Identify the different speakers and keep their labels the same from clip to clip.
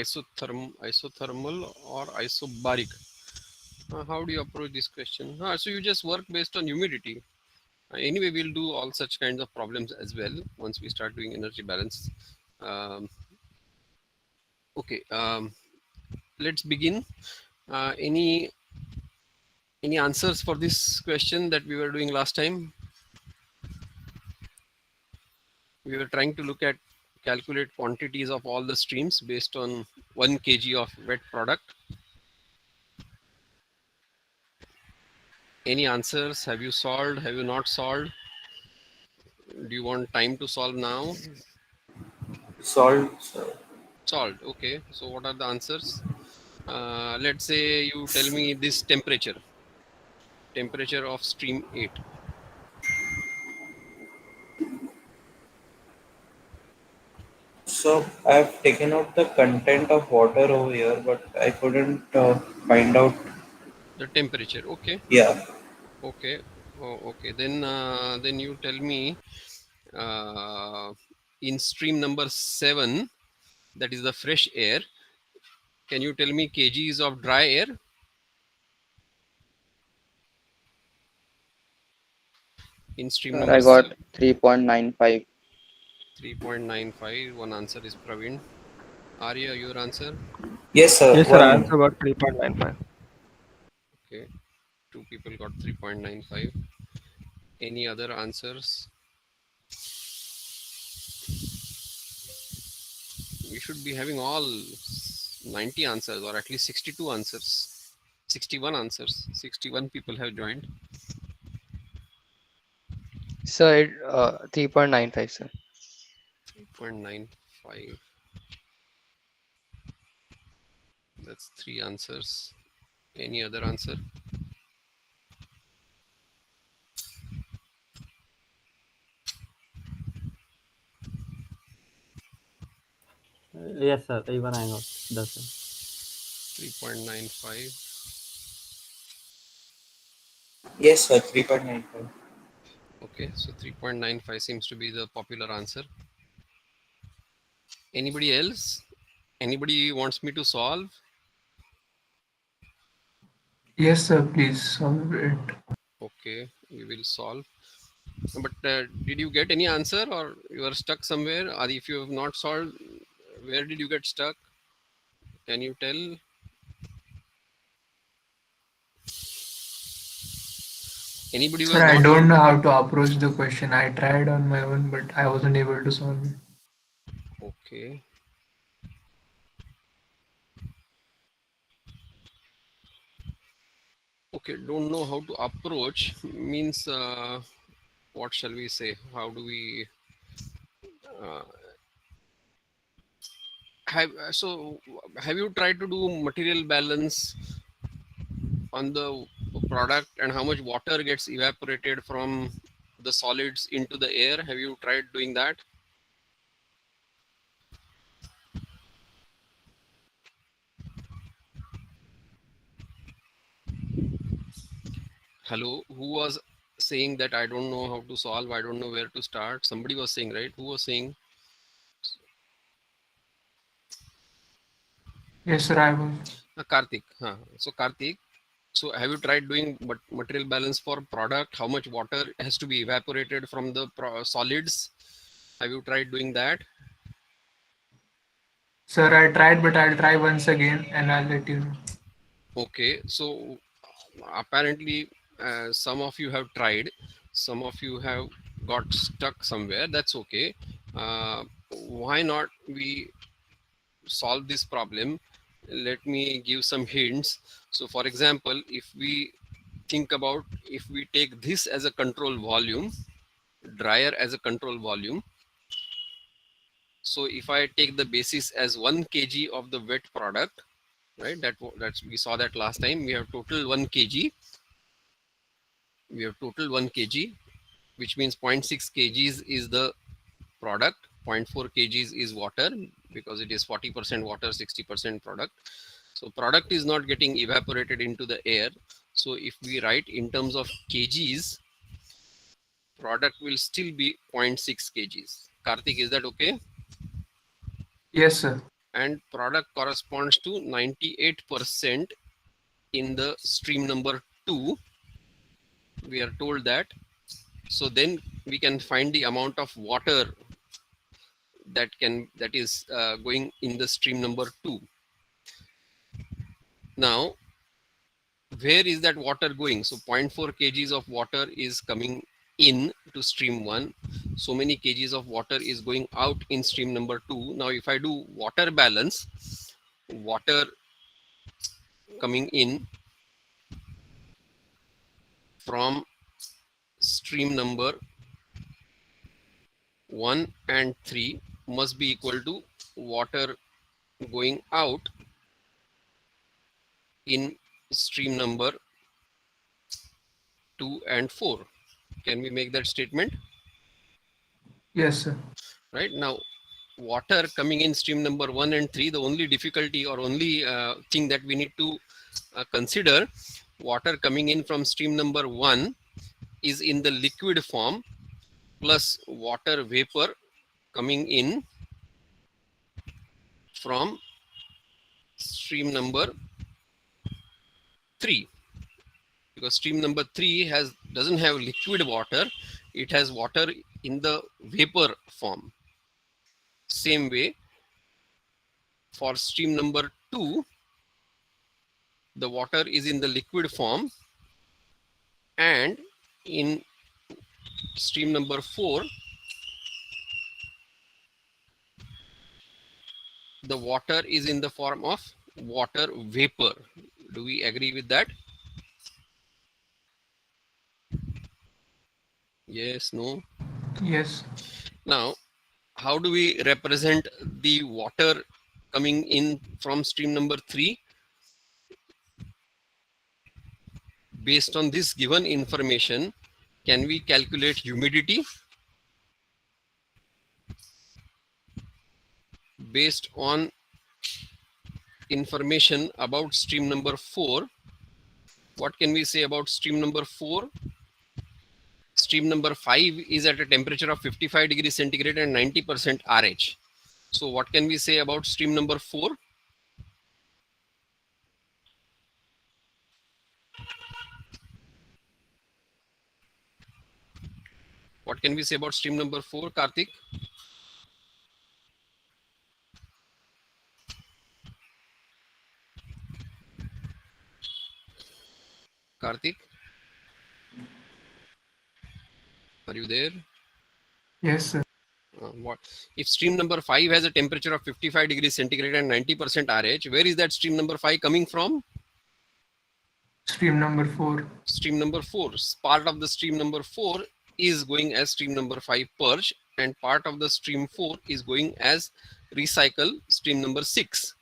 Speaker 1: isothermal or isobaric? How do you approach this question? So you just work based on humidity. Anyway, we'll do all such kinds of problems as well once we start doing energy balance. Um, okay, let's begin. Any answers for this question that we were doing last time? We were trying to look at calculate quantities of all the streams based on 1 kg of wet product. Any answers? Have you solved? Have you not solved? Do you want time to solve now?
Speaker 2: Solved, sir.
Speaker 1: Solved. Okay. So what are the answers? Let's say you tell me this temperature of stream 8.
Speaker 2: So I've taken out the content of water over here, but I couldn't find out.
Speaker 1: The temperature. Okay.
Speaker 2: Yeah.
Speaker 1: Okay. Oh, okay. Then you tell me uh, in stream number 7, that is the fresh air. Can you tell me kgs of dry air in stream
Speaker 3: Sir,
Speaker 1: number
Speaker 3: I got
Speaker 1: 7?
Speaker 3: 3.95.
Speaker 1: 3.95. One answer is Praveen. Arya, your answer?
Speaker 2: Yes, sir.
Speaker 4: Yes, sir. I
Speaker 2: One.
Speaker 4: also got 3.95.
Speaker 1: Okay. Two people got 3.95. Any other answers? We should be having all 90 answers or at least 62 answers. 61 answers. 61 people have joined.
Speaker 3: Sir, 3.95, sir.
Speaker 1: 3.95. That's 3 answers. Any other answer?
Speaker 5: Yes, sir. Even I got the same.
Speaker 1: 3.95.
Speaker 2: Yes, sir. 3.95.
Speaker 1: Okay, so 3.95 seems to be the popular answer. Anybody else? Anybody wants me to solve?
Speaker 6: Yes, sir, please solve it.
Speaker 1: Okay, we will solve. But did you get any answer or you are stuck somewhere? Or if you have not solved, where did you get stuck? Can you tell? Anybody who
Speaker 6: Sir,
Speaker 1: has
Speaker 6: I
Speaker 1: not
Speaker 6: don't
Speaker 1: solved?
Speaker 6: know how to approach the question. I tried on my own, but I wasn't able to solve it.
Speaker 1: Okay. Okay, don't know how to approach means what shall we say? How do we uh, have you tried to do material balance on the product and how much water gets evaporated from the solids into the air? Have you tried doing that? Hello, who was saying that I don't know how to solve, I don't know where to start? Somebody was saying, right? Who was saying?
Speaker 6: Yes, sir, I was.
Speaker 1: Karthik. So Karthik, so have you tried doing material balance for product? How much water has to be evaporated from the solids? Have you tried doing that?
Speaker 6: Sir, I tried, but I'll try once again and I'll let you know.
Speaker 1: Okay, so apparently some of you have tried, some of you have got stuck somewhere. That's okay. Why not we solve this problem? Let me give some hints. So for example, if we think about, if we take this as a control volume, dryer as a control volume, so if I take the basis as 1 kg of the wet product, right, that's we saw that last time, we have total 1 kg, we have total 1 kg, which means 0.6 kgs is the product, 0.4 kgs is water, because it is 40% water, 60% product. So product is not getting evaporated into the air. So if we write in terms of kgs, product will still be 0.6 kgs. Karthik, is that okay?
Speaker 6: Yes, sir.
Speaker 1: and product corresponds to 98% in the stream number 2. We are told that. So then we can find the amount of water that is going in the stream number 2. Now, where is that water going? So 0.4 kgs of water is coming in to stream 1. So many kgs of water is going out in stream number 2. Now if I do water balance, water coming in from stream number 1 and 3 must be equal to water going out in stream number 2 and 4. Can we make that statement?
Speaker 6: Yes, sir.
Speaker 1: Right now, water coming in stream number 1 and 3, the only difficulty or only thing that we need to consider, water coming in from stream number 1 is in the liquid form, plus water vapor coming in from stream number 3, because stream number 3 doesn't have liquid water, it has water in the vapor form. Same way for stream number 2, the water is in the liquid form, and in stream number 4, the water is in the form of water vapor. Do we agree with that? Yes, no?
Speaker 6: Yes.
Speaker 1: Now, how do we represent the water coming in from stream number 3? Based on this given information, can we calculate humidity? Based on information about stream number 4, what can we say about stream number 4? Stream number 5 is at a temperature of 55 degrees centigrade and 90% RH. So what can we say about stream number 4? What can we say about stream number 4, Karthik? Karthik, are you there?
Speaker 6: Yes, sir.
Speaker 1: What if stream number 5 has a temperature of 55 degrees centigrade and 90% RH? Where is that stream number 5 coming from?
Speaker 6: Stream number 4.
Speaker 1: Stream number 4. Part of the stream number 4 is going as stream number 5 purge, and part of the stream 4 is going as recycle stream number 6.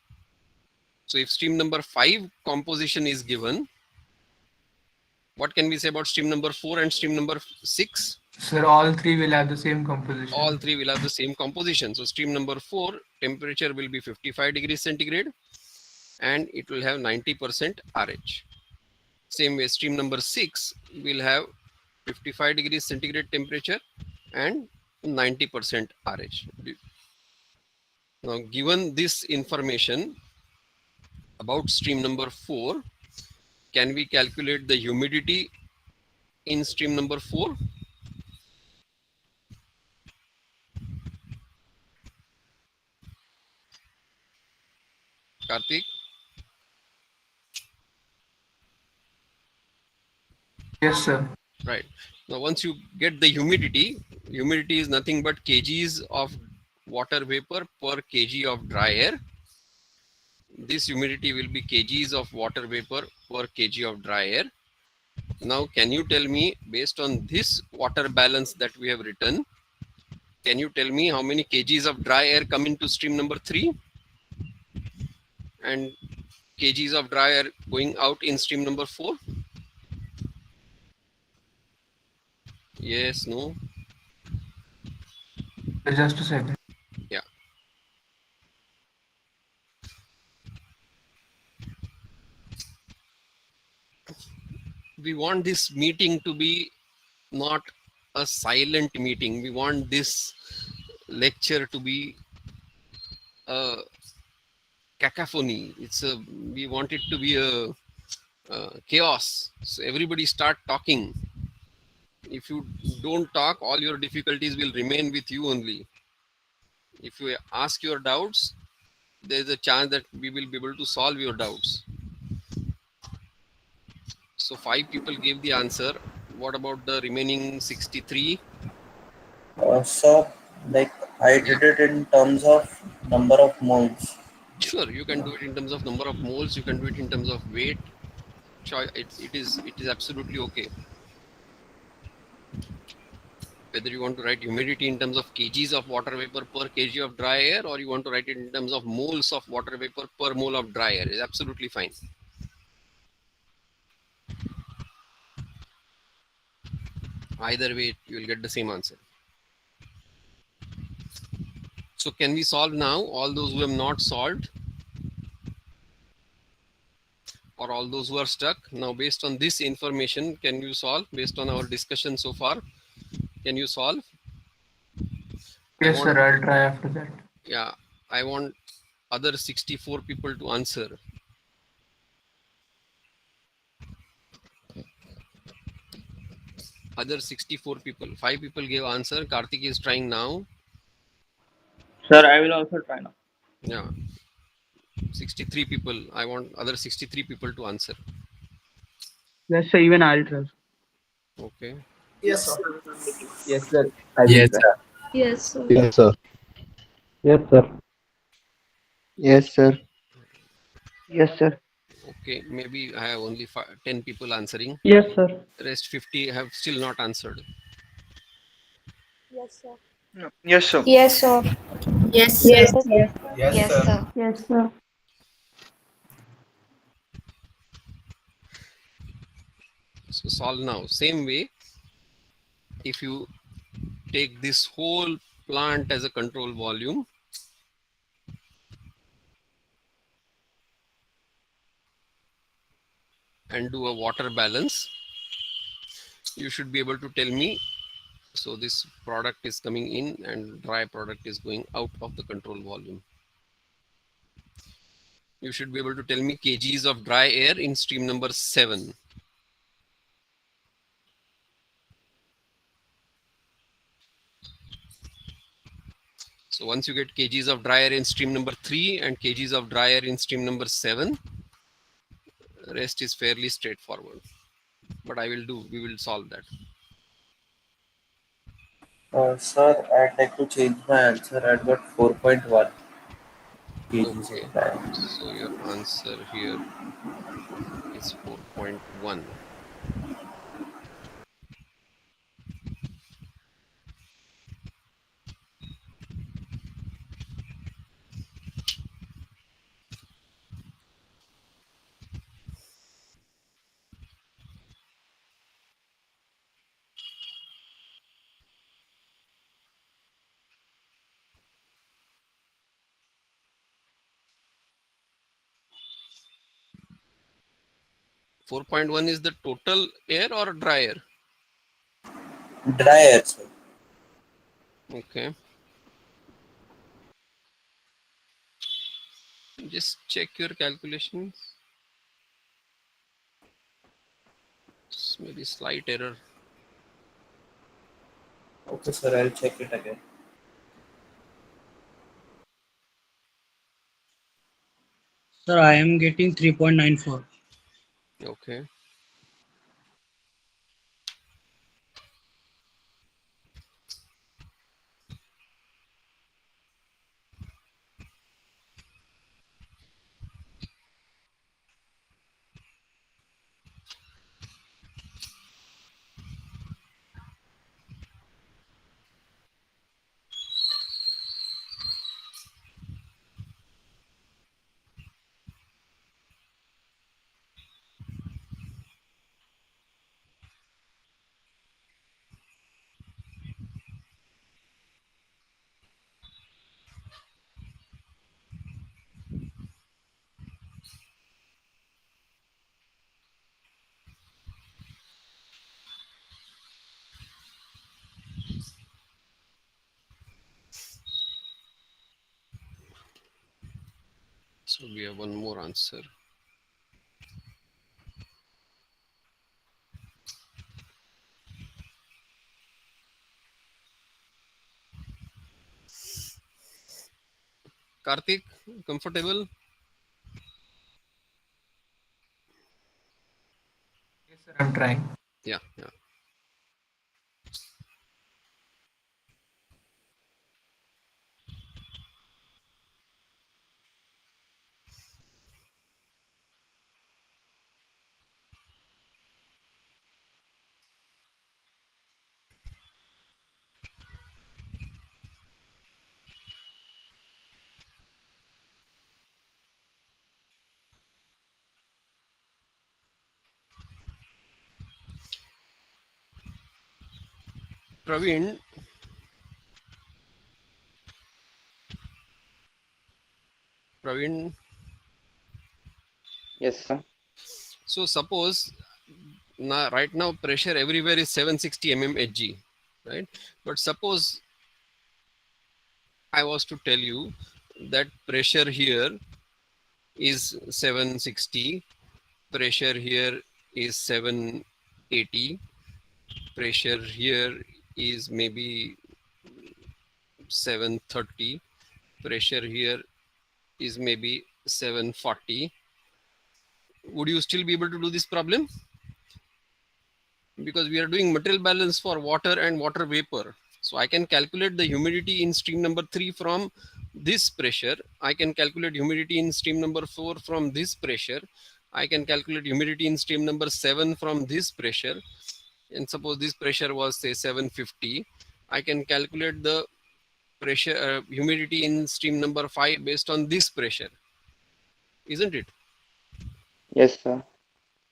Speaker 1: So if stream number 5 composition is given, what can we say about stream number 4 and stream number 6?
Speaker 6: Sir, all three will have the same composition.
Speaker 1: All three will have the same composition. So stream number 4, temperature will be 55 degrees centigrade and it will have 90% RH. Same way, stream number 6 will have 55 degrees centigrade temperature and 90% RH. Now, given this information about stream number 4, can we calculate the humidity in stream number 4? Karthik?
Speaker 6: Yes, sir.
Speaker 1: Right. Now, once you get the humidity is nothing but kgs of water vapor per kg of dry air. This humidity will be kgs of water vapor per kg of dry air. Now, can you tell me, based on this water balance that we have written, can you tell me how many kgs of dry air come into stream number 3 and kgs of dry air going out in stream number 4? Yes, no?
Speaker 6: Just a second.
Speaker 1: Yeah. We want this meeting to be not a silent meeting. We want this lecture to be a cacophony. We want it to be a chaos. So everybody start talking. If you don't talk, all your difficulties will remain with you only. If you ask your doubts, there is a chance that we will be able to solve your doubts. So 5 people gave the answer. What about the remaining 63?
Speaker 2: So, like, I
Speaker 1: Yeah,
Speaker 2: did it in terms of number of moles.
Speaker 1: sure. You can do it in terms of number of moles. You can do it in terms of weight. It is absolutely okay. Whether you want to write humidity in terms of kgs of water vapor per kg of dry air, or you want to write it in terms of moles of water vapor per mole of dry air, is absolutely fine. Either way, you will get the same answer. So can we solve now? All those who have not solved, or all those who are stuck, now based on this information, can you solve? Based on our discussion so far, can you solve? I
Speaker 6: Yes,
Speaker 1: want,
Speaker 6: sir. I'll try after that.
Speaker 1: yeah, I want other 64 people to answer. Other 64 people. 5 people gave answer. Karthik is trying now.
Speaker 3: Sir, I will also try now.
Speaker 1: Yeah, 63 people. I want other 63 people to answer.
Speaker 5: Yes, sir. Even I'll try.
Speaker 1: Okay.
Speaker 4: Yes, sir.
Speaker 3: Yes, sir. I will
Speaker 7: Yes,
Speaker 3: try.
Speaker 7: sir.
Speaker 4: Yes, sir.
Speaker 7: Yes, sir.
Speaker 5: Yes, sir.
Speaker 3: Yes, sir.
Speaker 5: Yes, sir.
Speaker 1: Okay. Maybe I have only 10 people answering.
Speaker 5: Yes, sir.
Speaker 1: Rest 50 have still not answered.
Speaker 8: Yes, sir.
Speaker 3: No. Yes, sir.
Speaker 8: Yes, sir.
Speaker 4: Yes, sir.
Speaker 8: Yes, sir.
Speaker 4: Yes,
Speaker 8: Yes,
Speaker 4: sir.
Speaker 8: sir. Yes, sir.
Speaker 1: So solve now. Same way, if you take this whole plant as a control volume, and do a water balance, you should be able to tell me. So this product is coming in and dry product is going out of the control volume. You should be able to tell me kgs of dry air in stream number 7. So once you get kgs of dry air in stream number 3 and kgs of dry air in stream number 7, rest is fairly straightforward. But we will solve that.
Speaker 2: Sir, I'd like to change my answer. I got 4.1 kgs
Speaker 1: Okay.
Speaker 2: of time.
Speaker 1: So your answer here is 4.1. 4.1 is the total air or dry air?
Speaker 2: Dry air, sir.
Speaker 1: Okay. Just check your calculations. Maybe slight error.
Speaker 2: Okay, sir, I'll check it again.
Speaker 9: Sir, I am getting 3.94.
Speaker 1: Okay. So we have one more answer. Karthik, comfortable?
Speaker 6: Yes, sir. I'm trying.
Speaker 1: Yeah, yeah. Praveen, Praveen.
Speaker 3: Yes, sir.
Speaker 1: So suppose now, right now pressure everywhere is 760 mmHg, right? But suppose I was to tell you that pressure here is 760, pressure here is 780, pressure here is maybe 730, pressure here is maybe 740. Would you still be able to do this problem? Because we are doing material balance for water and water vapor. So I can calculate the humidity in stream number 3 from this pressure. I can calculate humidity in stream number 4 from this pressure. I can calculate humidity in stream number 7 from this pressure. And suppose this pressure was say 750. I can calculate the pressure humidity in stream number 5 based on this pressure, isn't it?
Speaker 3: Yes, sir.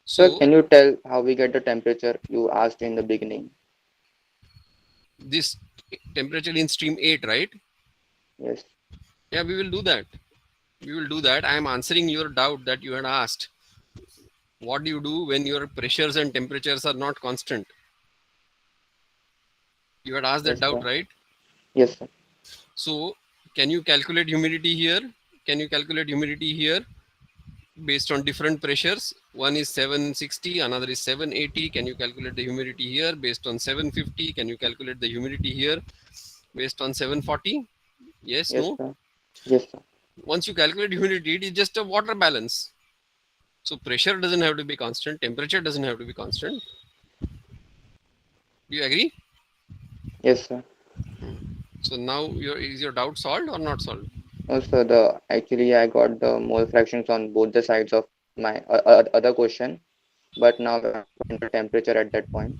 Speaker 3: Sir,
Speaker 1: So
Speaker 3: can you tell how we get the temperature you asked in the beginning?
Speaker 1: this temperature in stream 8, right?
Speaker 3: Yes.
Speaker 1: Yeah, we will do that. We will do that. I am answering your doubt that you had asked. What do you do when your pressures and temperatures are not constant? You had asked that
Speaker 3: Yes,
Speaker 1: doubt,
Speaker 3: sir.
Speaker 1: right?
Speaker 3: Yes, sir.
Speaker 1: So can you calculate humidity here? Can you calculate humidity here based on different pressures? One is 760, another is 780. Can you calculate the humidity here based on 750? Can you calculate the humidity here based on 740? Yes,
Speaker 3: Yes,
Speaker 1: no?
Speaker 3: sir. Yes, sir.
Speaker 1: Once you calculate humidity, it is just a water balance. So pressure doesn't have to be constant, temperature doesn't have to be constant. Do you agree?
Speaker 3: Yes, sir.
Speaker 1: So now is your doubt solved or not solved?
Speaker 3: Also, the actually I got the mole fractions on both the sides of my other question, but now when I find the temperature at that point,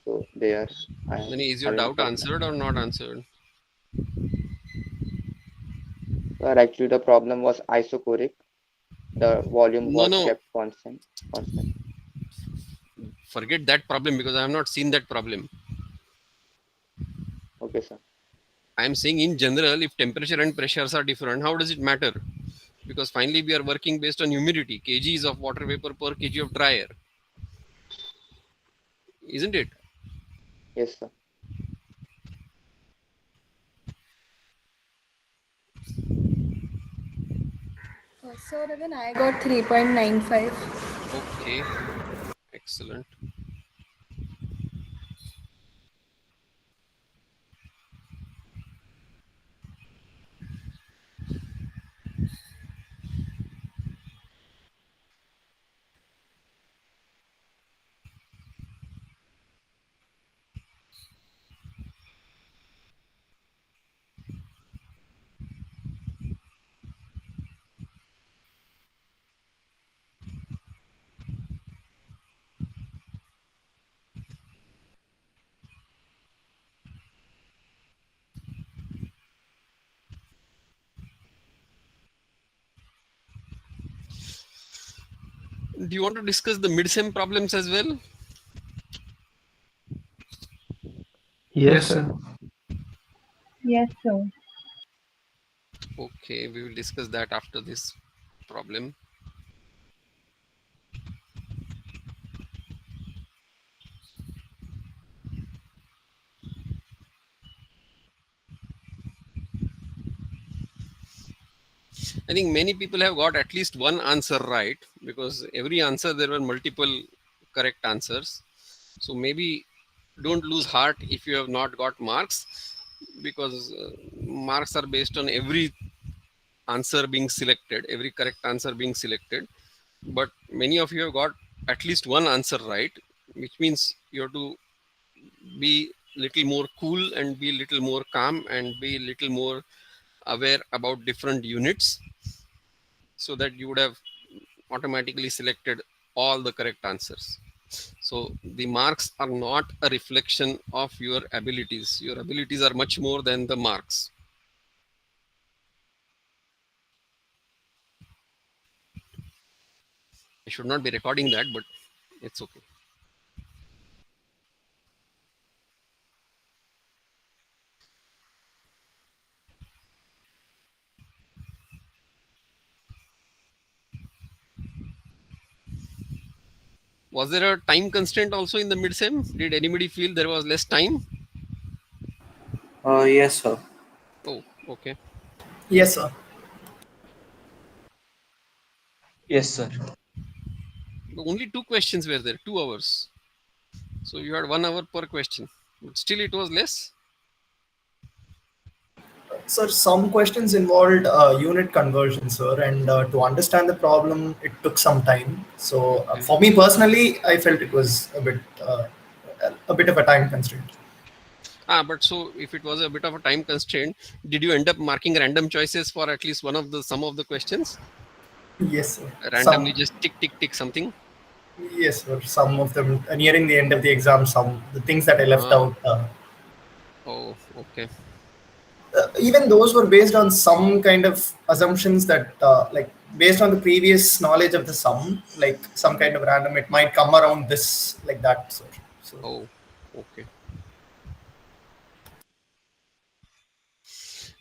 Speaker 3: so there I am
Speaker 1: Then is your
Speaker 3: having a
Speaker 1: doubt
Speaker 3: problem.
Speaker 1: answered or not answered?
Speaker 3: Sir, actually the problem was isochoric. The volume
Speaker 1: No,
Speaker 3: was
Speaker 1: no,
Speaker 3: kept constant.
Speaker 1: forget that problem because I have not seen that problem.
Speaker 3: Okay, sir.
Speaker 1: I am saying in general, if temperature and pressures are different, how does it matter? Because finally we are working based on humidity, kgs of water vapor per kg of dry air, isn't it?
Speaker 3: Yes, sir.
Speaker 4: So even I got 3.95.
Speaker 1: Okay, excellent. Do you want to discuss the mid-sem problems as well?
Speaker 6: Yes,
Speaker 5: Yes, sir.
Speaker 6: sir.
Speaker 7: Yes, sir.
Speaker 1: Okay, we will discuss that after this problem. I think many people have got at least one answer right, because every answer there were multiple correct answers. So maybe don't lose heart if you have not got marks, because marks are based on every answer being selected, every correct answer being selected. But many of you have got at least one answer right, which means you have to be little more cool and be little more calm and be little more aware about different units, so that you would have automatically selected all the correct answers. So the marks are not a reflection of your abilities. Your abilities are much more than the marks. I should not be recording that, but it's okay. Was there a time constraint also in the mid sem? Did anybody feel there was less time?
Speaker 2: Yes, sir.
Speaker 1: Oh, okay.
Speaker 8: Yes, sir.
Speaker 2: Yes, sir.
Speaker 1: Only two questions were there, 2 hours. So you had 1 hour per question, but still it was less.
Speaker 8: Sir, some questions involved unit conversion, sir, and to understand the problem, it took some time. So,
Speaker 1: Okay.
Speaker 8: for me personally, I felt it was a bit of a time constraint.
Speaker 1: But so if it was a bit of a time constraint, did you end up marking random choices for at least one of the some of the questions?
Speaker 8: Yes, sir.
Speaker 1: Randomly just tick tick tick something.
Speaker 8: Yes, sir. Some of them nearing the end of the exam, some the things that I left
Speaker 1: Ah,
Speaker 8: out.
Speaker 1: oh, okay.
Speaker 8: Even those were based on some kind of assumptions that, like, based on the previous knowledge of the sum, like some kind of random, it might come around this, like that, sir. So,
Speaker 1: Oh, okay.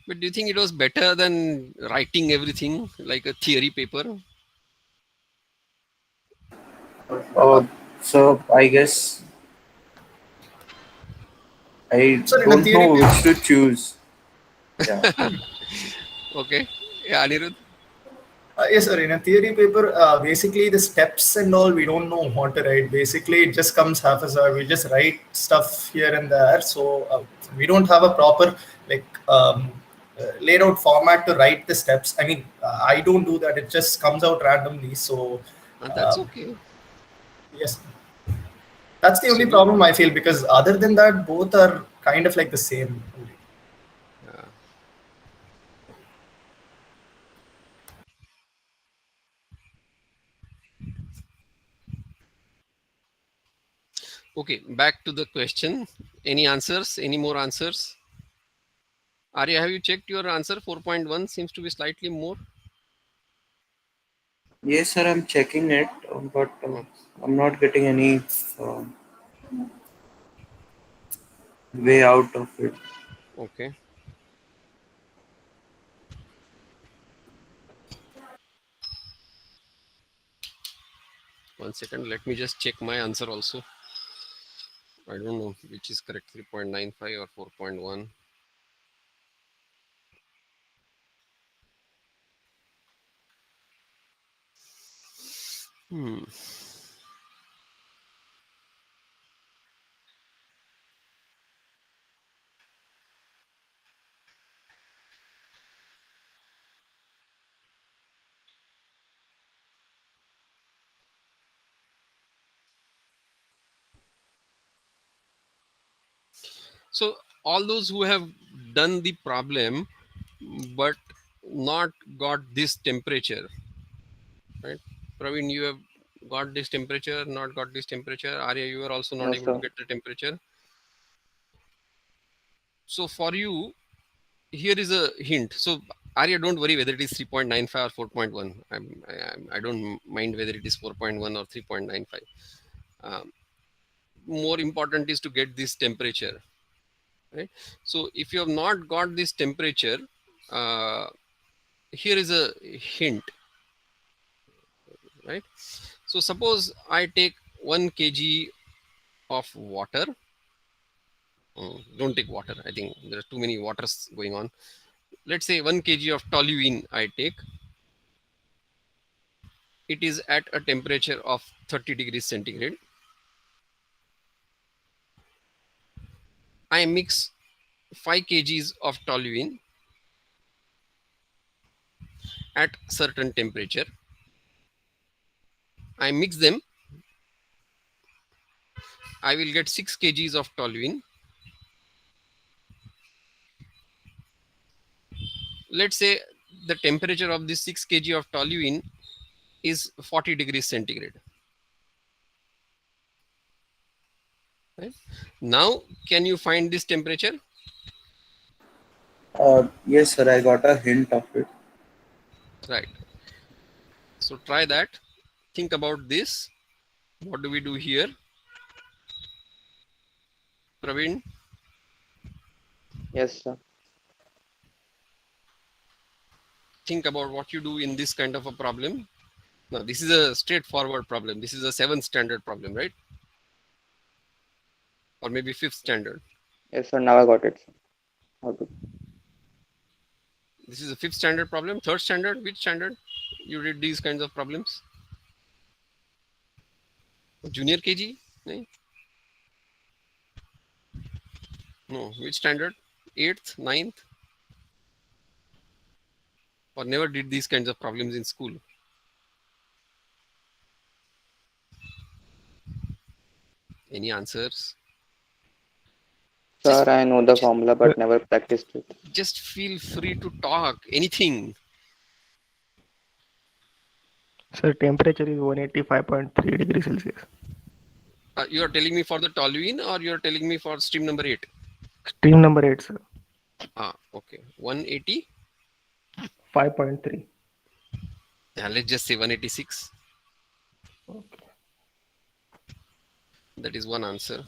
Speaker 1: But do you think it was better than writing everything like a theory paper?
Speaker 2: Uh, so I guess I
Speaker 8: sir, in a
Speaker 2: don't
Speaker 8: theory
Speaker 2: know
Speaker 8: paper,
Speaker 2: which to choose. Yeah.
Speaker 1: Okay. Yeah, Anirudh.
Speaker 8: yes, sir. In a theory paper, basically the steps and all, we don't know what to write. Basically, it just comes haphazard. We just write stuff here and there. So, we don't have a proper, like, laid out format to write the steps. I mean, I don't do that. It just comes out randomly. So,
Speaker 1: That's
Speaker 8: um,
Speaker 1: okay.
Speaker 8: yes, that's the
Speaker 1: So
Speaker 8: only
Speaker 1: you,
Speaker 8: problem I feel, because other than that, both are kind of like the same.
Speaker 1: uh, okay, back to the question. Any answers? Any more answers? Arya, have you checked your answer? 4.1 seems to be slightly more.
Speaker 2: Yes, sir. I'm checking it, but
Speaker 1: Oh,
Speaker 2: I'm not getting any uh, way out of it.
Speaker 1: okay. 1 second. Let me just check my answer also. I don't know which is correct, 3.95 or 4.1. Hmm. So all those who have done the problem but not got this temperature, right? Praveen, you have got this temperature, not got this temperature. Arya, you are also not
Speaker 3: No,
Speaker 1: able to
Speaker 3: sir.
Speaker 1: get the temperature. So for you, here is a hint. So Arya, don't worry whether it is 3.95 or 4.1. I don't mind whether it is 4.1 or 3.95. Um, More important is to get this temperature, right? So if you have not got this temperature, uh, here is a hint, right? So suppose I take 1 kg of water. Don't take water. I think there are too many waters going on. Let's say 1 kg of toluene I take. it is at a temperature of 30 degrees centigrade. I mix 5 kgs of toluene at certain temperature. I mix them. I will get 6 kgs of toluene. Let's say the temperature of this 6 kg of toluene is 40 degrees centigrade. Right? Now, can you find this temperature?
Speaker 2: Yes, sir. I got a hint of it.
Speaker 1: Right. So try that. Think about this. What do we do here? Praveen,
Speaker 3: Yes, sir.
Speaker 1: think about what you do in this kind of a problem. Now, this is a straightforward problem. This is a 7th standard problem, right? Or maybe 5th standard.
Speaker 3: Yes, sir. Now I got it, sir. How to?
Speaker 1: This is a 5th standard problem. 3rd standard? Which standard you did these kinds of problems? Junior KG? No. Which standard? 8th, 9th? Or never did these kinds of problems in school? Any answers?
Speaker 3: Sir,
Speaker 1: Just,
Speaker 3: I know the
Speaker 1: just,
Speaker 3: formula but never practiced it.
Speaker 1: just feel free to talk. Anything.
Speaker 5: Sir, temperature is 185.3 degrees Celsius.
Speaker 1: You are telling me for the toluene or you are telling me for stream number 8?
Speaker 5: Stream number 8, sir.
Speaker 1: Okay. 180?
Speaker 5: 5.3.
Speaker 1: Yeah, let's just say 186.
Speaker 5: Okay.
Speaker 1: That is one answer.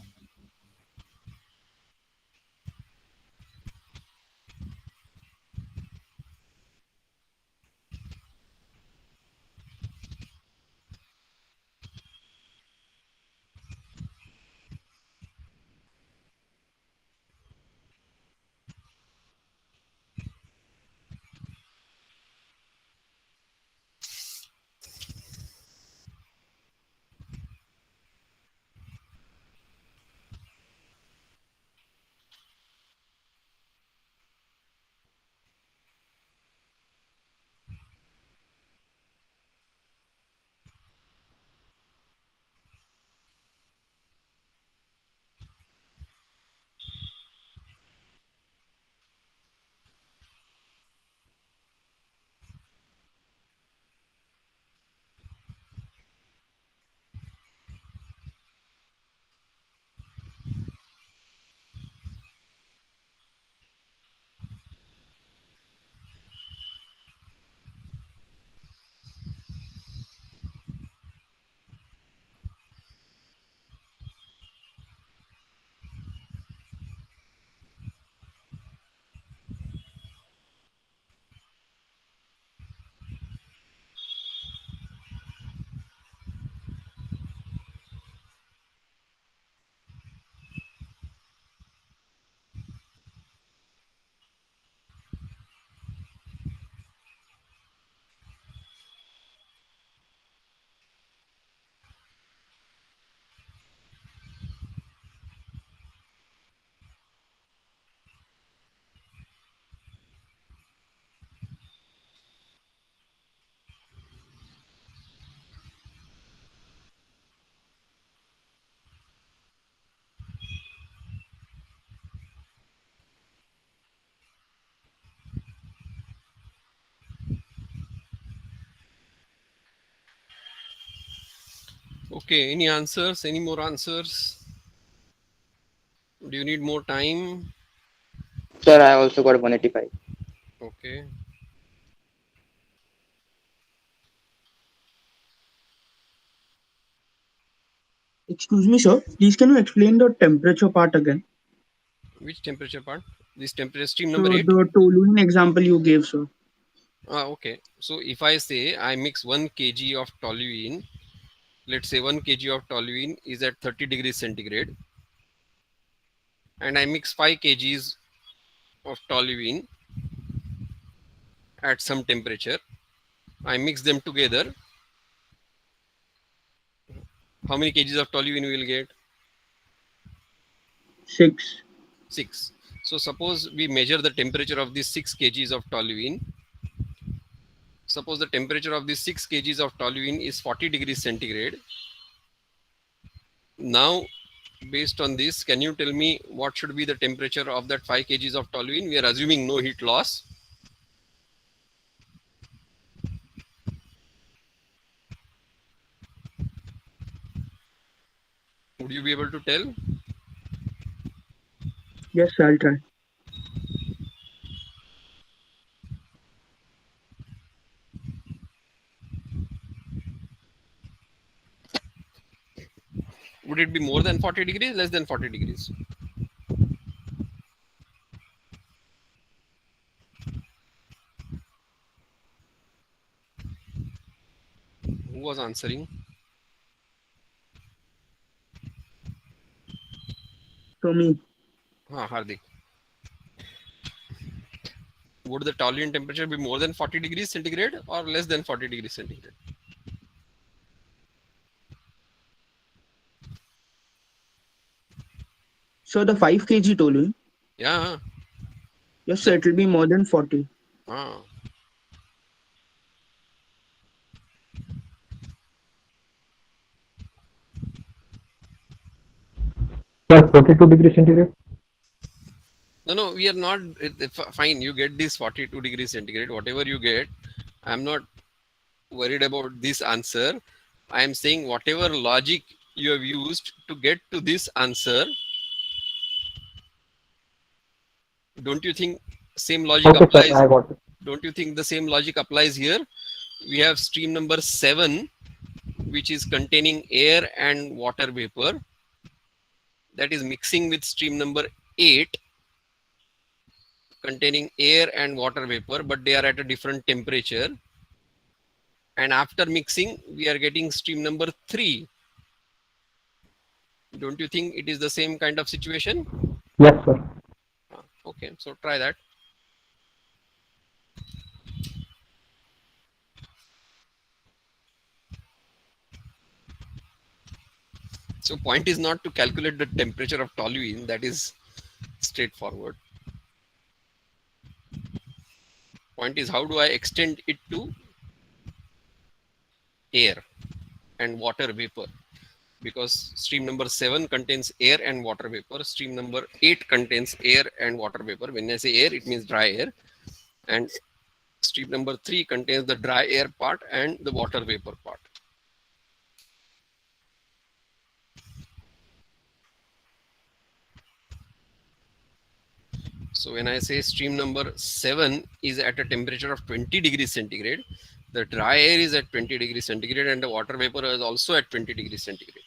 Speaker 1: Okay, any answers? Any more answers? Do you need more time?
Speaker 3: Sir, I also got 185.
Speaker 1: Okay.
Speaker 9: Excuse me, sir. Please can you explain the temperature part again?
Speaker 1: Which temperature part? This temperature stream
Speaker 9: So
Speaker 1: number 8?
Speaker 9: the toluene example you gave, sir.
Speaker 1: Okay. So if I say I mix 1 kg of toluene, let's say 1 kg of toluene is at 30 degrees centigrade, and I mix 5 kgs of toluene at some temperature. I mix them together. How many kgs of toluene we will get?
Speaker 9: 6.
Speaker 1: 6. So suppose we measure the temperature of these 6 kgs of toluene. Suppose the temperature of these 6 kgs of toluene is 40 degrees centigrade. Now, based on this, can you tell me what should be the temperature of that 5 kgs of toluene? We are assuming no heat loss. Would you be able to tell?
Speaker 9: Yes, I'll try.
Speaker 1: Would it be more than 40 degrees, less than 40 degrees? Who was answering?
Speaker 9: So me.
Speaker 1: Hardik. Would the toluene temperature be more than 40 degrees centigrade or less than 40 degrees centigrade?
Speaker 9: So the 5 kg toluene.
Speaker 1: Yeah.
Speaker 9: Yes, sir, it will be more than 40.
Speaker 1: Ah.
Speaker 5: Sir, 42 degrees centigrade.
Speaker 1: No, we are not. Fine, you get this 42 degrees centigrade, whatever you get. I'm not worried about this answer. I am saying whatever logic you have used to get to this answer, don't you think same logic
Speaker 5: Okay, sir,
Speaker 1: applies?
Speaker 5: I got it.
Speaker 1: Don't you think the same logic applies here? We have stream number 7, which is containing air and water vapor, that is mixing with stream number 8, containing air and water vapor, but they are at a different temperature. And after mixing, we are getting stream number 3. Don't you think it is the same kind of situation?
Speaker 5: Yes, sir.
Speaker 1: Okay, so try that. So point is not to calculate the temperature of toluene, that is straightforward. Point is, how do I extend it to air and water vapor? Because stream number 7 contains air and water vapor. Stream number 8 contains air and water vapor. When I say air, it means dry air. And stream number 3 contains the dry air part and the water vapor part. So when I say stream number 7 is at a temperature of 20 degrees centigrade, the dry air is at 20 degrees centigrade and the water vapor is also at 20 degrees centigrade.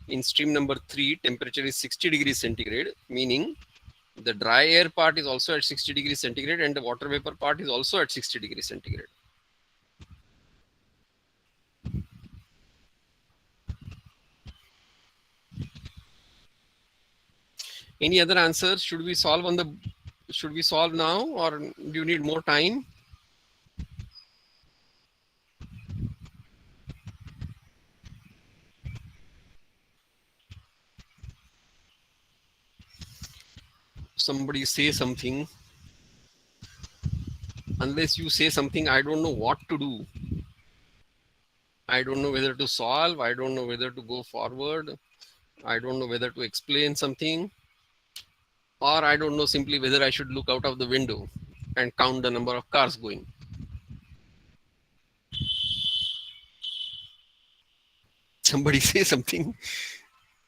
Speaker 1: In stream number 3, temperature is 60 degrees centigrade, meaning the dry air part is also at 60 degrees centigrade and the water vapor part is also at 60 degrees centigrade. Any other answers? Should we solve now, or do you need more time? Somebody say something. Unless you say something, I don't know what to do. I don't know whether to solve. I don't know whether to go forward. I don't know whether to explain something. Or I don't know simply whether I should look out of the window and count the number of cars going. Somebody say something.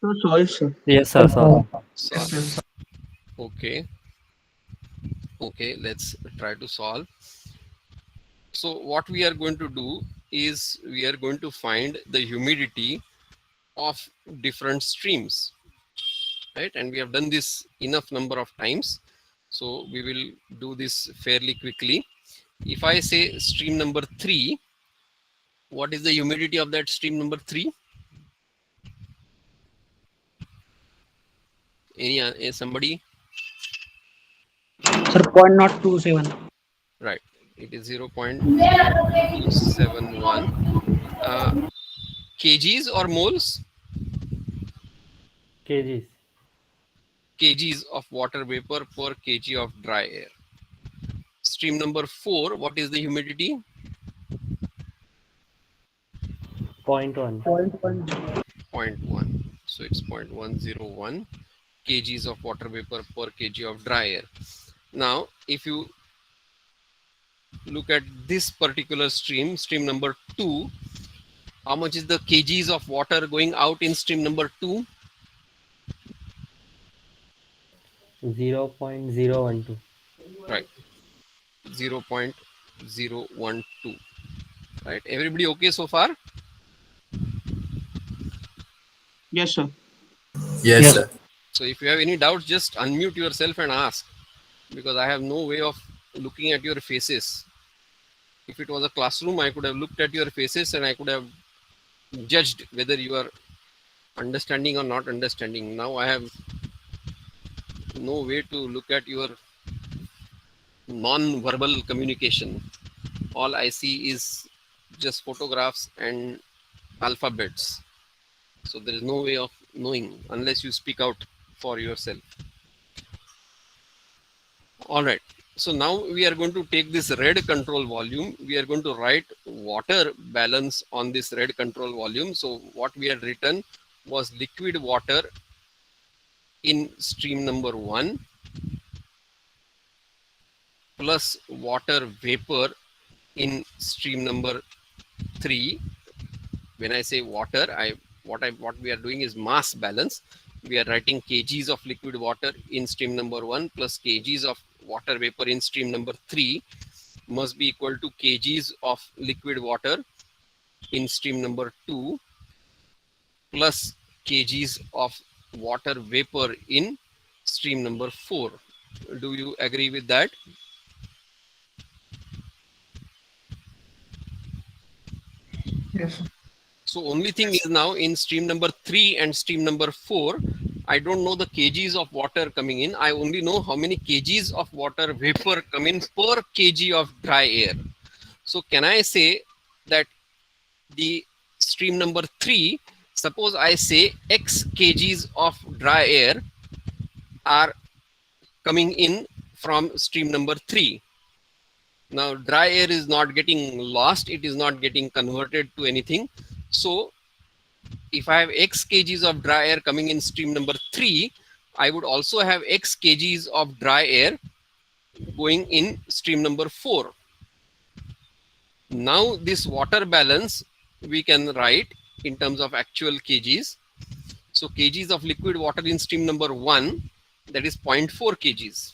Speaker 9: So solve, sir.
Speaker 10: Yes, sir. So,
Speaker 1: Solve.
Speaker 6: Yes, sir.
Speaker 1: Okay. Okay, let's try to solve. So what we are going to do is we are going to find the humidity of different streams, right? And we have done this enough number of times, so we will do this fairly quickly. If I say stream number 3, what is the humidity of that stream number 3? Any somebody?
Speaker 11: Sir, 0.027.
Speaker 1: Right, it is 0.271 kgs or moles.
Speaker 10: kgs.
Speaker 1: Kgs of water vapor per kg of dry air. Stream number 4, what is the humidity?
Speaker 10: 0.1.
Speaker 1: 0.1. So it's 0.101 kgs of water vapor per kg of dry air. Now, if you look at this particular stream, stream number 2, how much is the kgs of water going out in stream number 2?
Speaker 10: 0.012.
Speaker 1: Right, 0.012. Right, everybody okay so far?
Speaker 9: Yes, sir.
Speaker 8: Yes, sir.
Speaker 1: So if you have any doubts, just unmute yourself and ask, because I have no way of looking at your faces. If it was a classroom, I could have looked at your faces and I could have judged whether you are understanding or not understanding. Now I have no way to look at your non-verbal communication. All I see is just photographs and alphabets. So there is no way of knowing unless you speak out for yourself. All right. So now we are going to take this red control volume. We are going to write water balance on this red control volume. So what we had written was liquid water in stream number 1 plus water vapor in stream number 3. When I say water, what we are doing is mass balance. We are writing kgs of liquid water in stream number 1 plus kgs of water vapor in stream number 3 must be equal to kgs of liquid water in stream number 2 plus kgs of water vapor in stream number 4. Do you agree with that?
Speaker 6: Yes, sir.
Speaker 1: So only thing is now in stream number 3 and stream number 4, I don't know the kgs of water coming in. I only know how many kgs of water vapor come in per kg of dry air. So can I say that the stream number 3, suppose I say x kgs of dry air are coming in from stream number 3. Now dry air is not getting lost, it is not getting converted to anything. So if I have x kgs of dry air coming in stream number 3, I would also have x kgs of dry air going in stream number 4. Now this water balance we can write in terms of actual kgs. So kgs of liquid water in stream number 1, that is 0.4 kgs.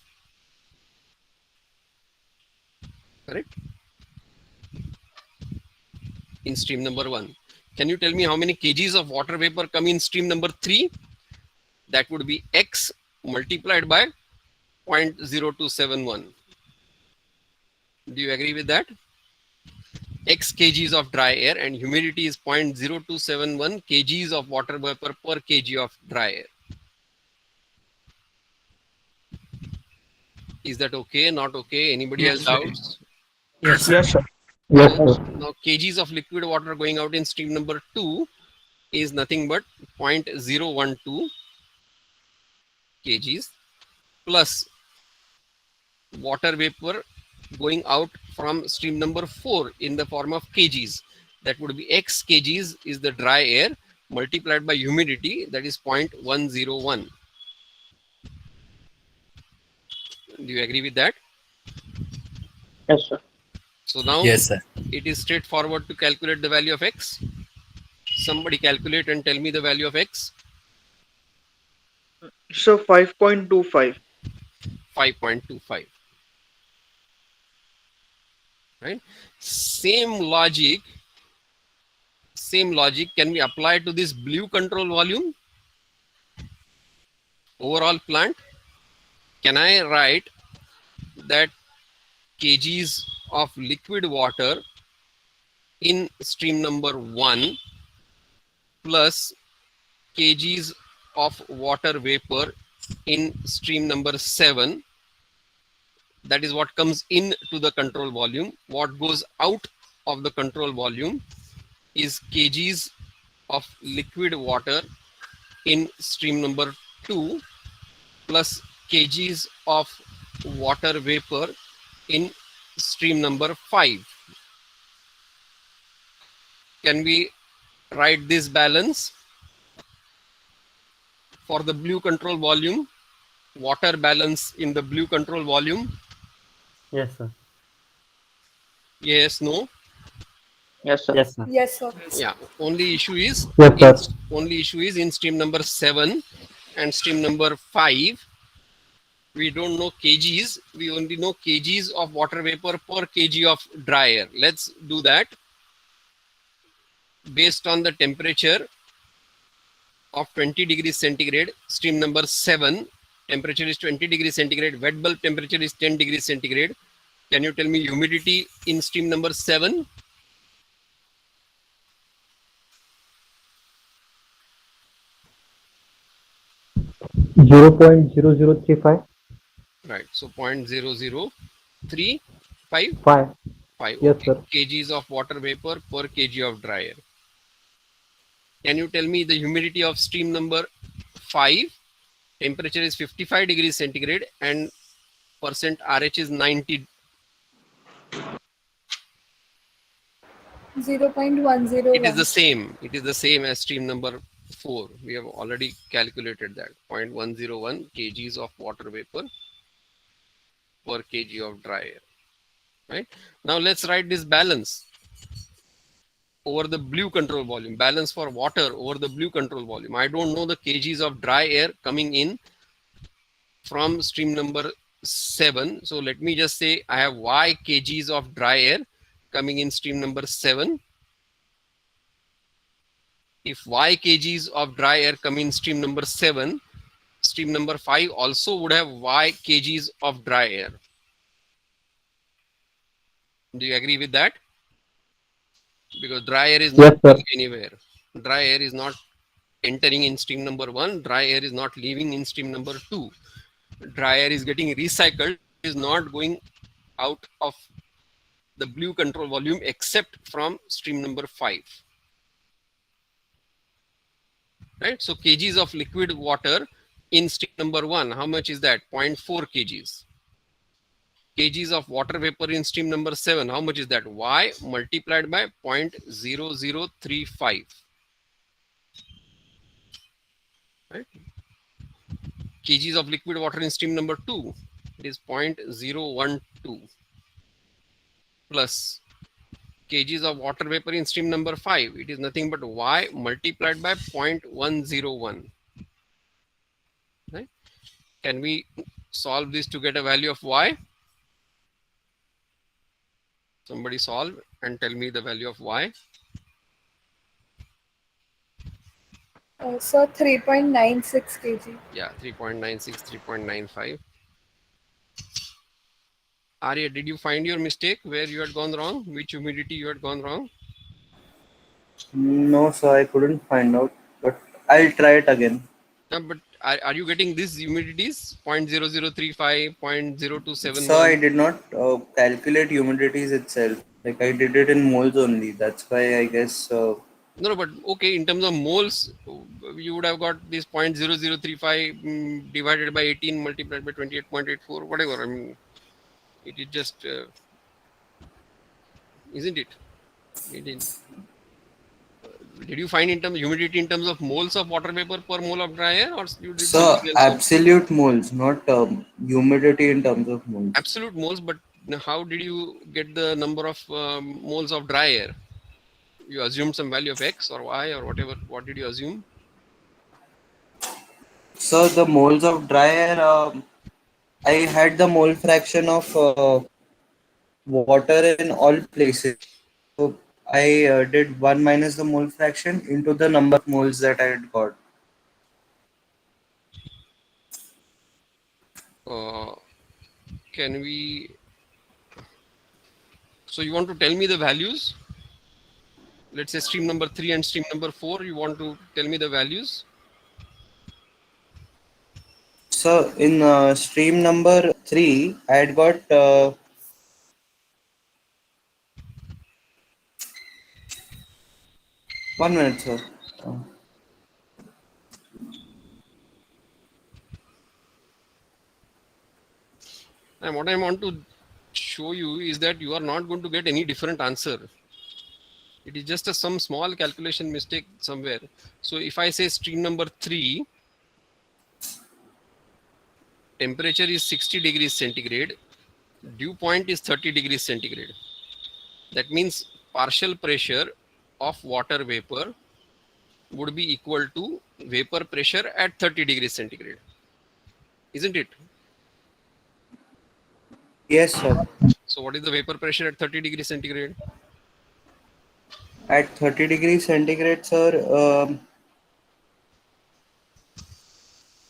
Speaker 1: Correct? In stream number 1. Can you tell me how many kgs of water vapor come in stream number 3? That would be x multiplied by 0.0271. Do you agree with that? X kgs of dry air and humidity is 0.0271 kgs of water vapor per kg of dry air. Is that okay? Not okay? Anybody
Speaker 6: Yes,
Speaker 1: has
Speaker 6: sir.
Speaker 1: doubts?
Speaker 6: Yes, sir.
Speaker 9: Yes, sir.
Speaker 5: Yes, sir.
Speaker 1: Now kgs of liquid water going out in stream number 2 is nothing but 0.012 kgs plus water vapor going out from stream number 4 in the form of kgs. That would be x kgs is the dry air multiplied by humidity, that is 0.101. Do you agree with that?
Speaker 5: Yes, sir.
Speaker 1: So now
Speaker 8: Yes, sir.
Speaker 1: it is straightforward to calculate the value of x. Somebody calculate and tell me the value of x.
Speaker 11: So 5.25.
Speaker 1: 5.25. Right? Same logic can be applied to this blue control volume, overall plant. Can I write that kgs of liquid water in stream number 1 plus kgs of water vapor in stream number 7, that is what comes into the control volume. What goes out of the control volume is kgs of liquid water in stream number 2 plus kgs of water vapor in stream number 5. Can we write this balance for the blue control volume? Water balance in the blue control volume?
Speaker 10: Yes, sir.
Speaker 1: Yes, no?
Speaker 3: Yes, sir.
Speaker 10: Yes, sir.
Speaker 4: Yes, sir.
Speaker 1: Yeah, only issue is
Speaker 5: Yes,
Speaker 1: in
Speaker 5: sir.
Speaker 1: stream number 7 and stream number 5 we don't know kgs, we only know kgs of water vapor per kg of dry air. Let's do that. Based on the temperature of 20 degrees centigrade, stream number 7 temperature is 20 degrees centigrade, wet bulb temperature is 10 degrees centigrade. Can you tell me humidity in stream number 7?
Speaker 5: 0.0035.
Speaker 1: Right, so 0.0035.
Speaker 5: 5.
Speaker 1: 5,
Speaker 5: Yes,
Speaker 1: okay,
Speaker 5: sir.
Speaker 1: kgs of water vapor per kg of dry air. Can you tell me the humidity of stream number 5? Temperature is 55 degrees centigrade and percent RH is 90.
Speaker 4: 0.101.
Speaker 1: It is the same. It is the same as stream number 4. We have already calculated that. 0.101 kgs of water vapor per kg of dry air. Right? Now let's write this balance over the blue control volume. Balance for water over the blue control volume. I don't know the kgs of dry air coming in from stream number 7. So let me just say I have y kgs of dry air coming in stream number 7. If y kgs of dry air come in stream number 7, stream number 5 also would have y kgs of dry air. Do you agree with that? Because dry air is not
Speaker 5: Yes, sir.
Speaker 1: going anywhere. Dry air is not entering in stream number 1. Dry air is not leaving in stream number 2. Dry air is getting recycled. It is not going out of the blue control volume except from stream number 5. Right? So kgs of liquid water in stream number 1, how much is that? 0.4 kgs. Kgs of water vapor in stream number 7, how much is that? Y multiplied by 0.0035. Right? Kgs of liquid water in stream number 2, it is 0.012 plus kgs of water vapor in stream number 5, it is nothing but y multiplied by 0.101. Right? Can we solve this to get a value of y? Somebody solve and tell me the value of y.
Speaker 4: So 3.96 kg.
Speaker 1: Yeah, 3.96, 3.95. Arya, did you find your mistake where you had gone wrong? Which humidity you had gone wrong?
Speaker 2: No, sir, I couldn't find out, but I'll try it again.
Speaker 1: But are you getting these humidities? 0.0035,
Speaker 2: So I
Speaker 1: 0.0271?
Speaker 2: did not calculate humidities itself. Like I did it in moles only. That's why I guess.
Speaker 1: No, but okay, in terms of moles, you would have got this 0.0035 divided by 18 multiplied by 28.84, whatever. I mean, it is just, isn't it? It is. Did you find in terms of humidity in terms of moles of water vapor per mole of dry air, or you did
Speaker 2: So
Speaker 1: something else?
Speaker 2: absolute moles, not humidity in terms of moles.
Speaker 1: Absolute moles, but how did you get the number of moles of dry air? You assumed some value of x or y or whatever. What did you assume?
Speaker 2: So the moles of dry air, I had the mole fraction of water in all places. So I did 1 minus the mole fraction into the number of moles that I had got.
Speaker 1: Uh, can we? So you want to tell me the values? Let's say stream number 3 and stream number 4. You want to tell me the values?
Speaker 2: So in stream number 3, I had got 1 minute, sir. Uh,
Speaker 1: And what I want to show you is that you are not going to get any different answer. It is just some small calculation mistake somewhere. So if I say stream number 3, temperature is 60 degrees centigrade, dew point is 30 degrees centigrade. That means partial pressure of water vapor would be equal to vapor pressure at 30 degrees centigrade. Isn't it?
Speaker 2: Yes, sir.
Speaker 1: So what is the vapor pressure at 30 degrees centigrade?
Speaker 2: At 30 degrees centigrade, sir,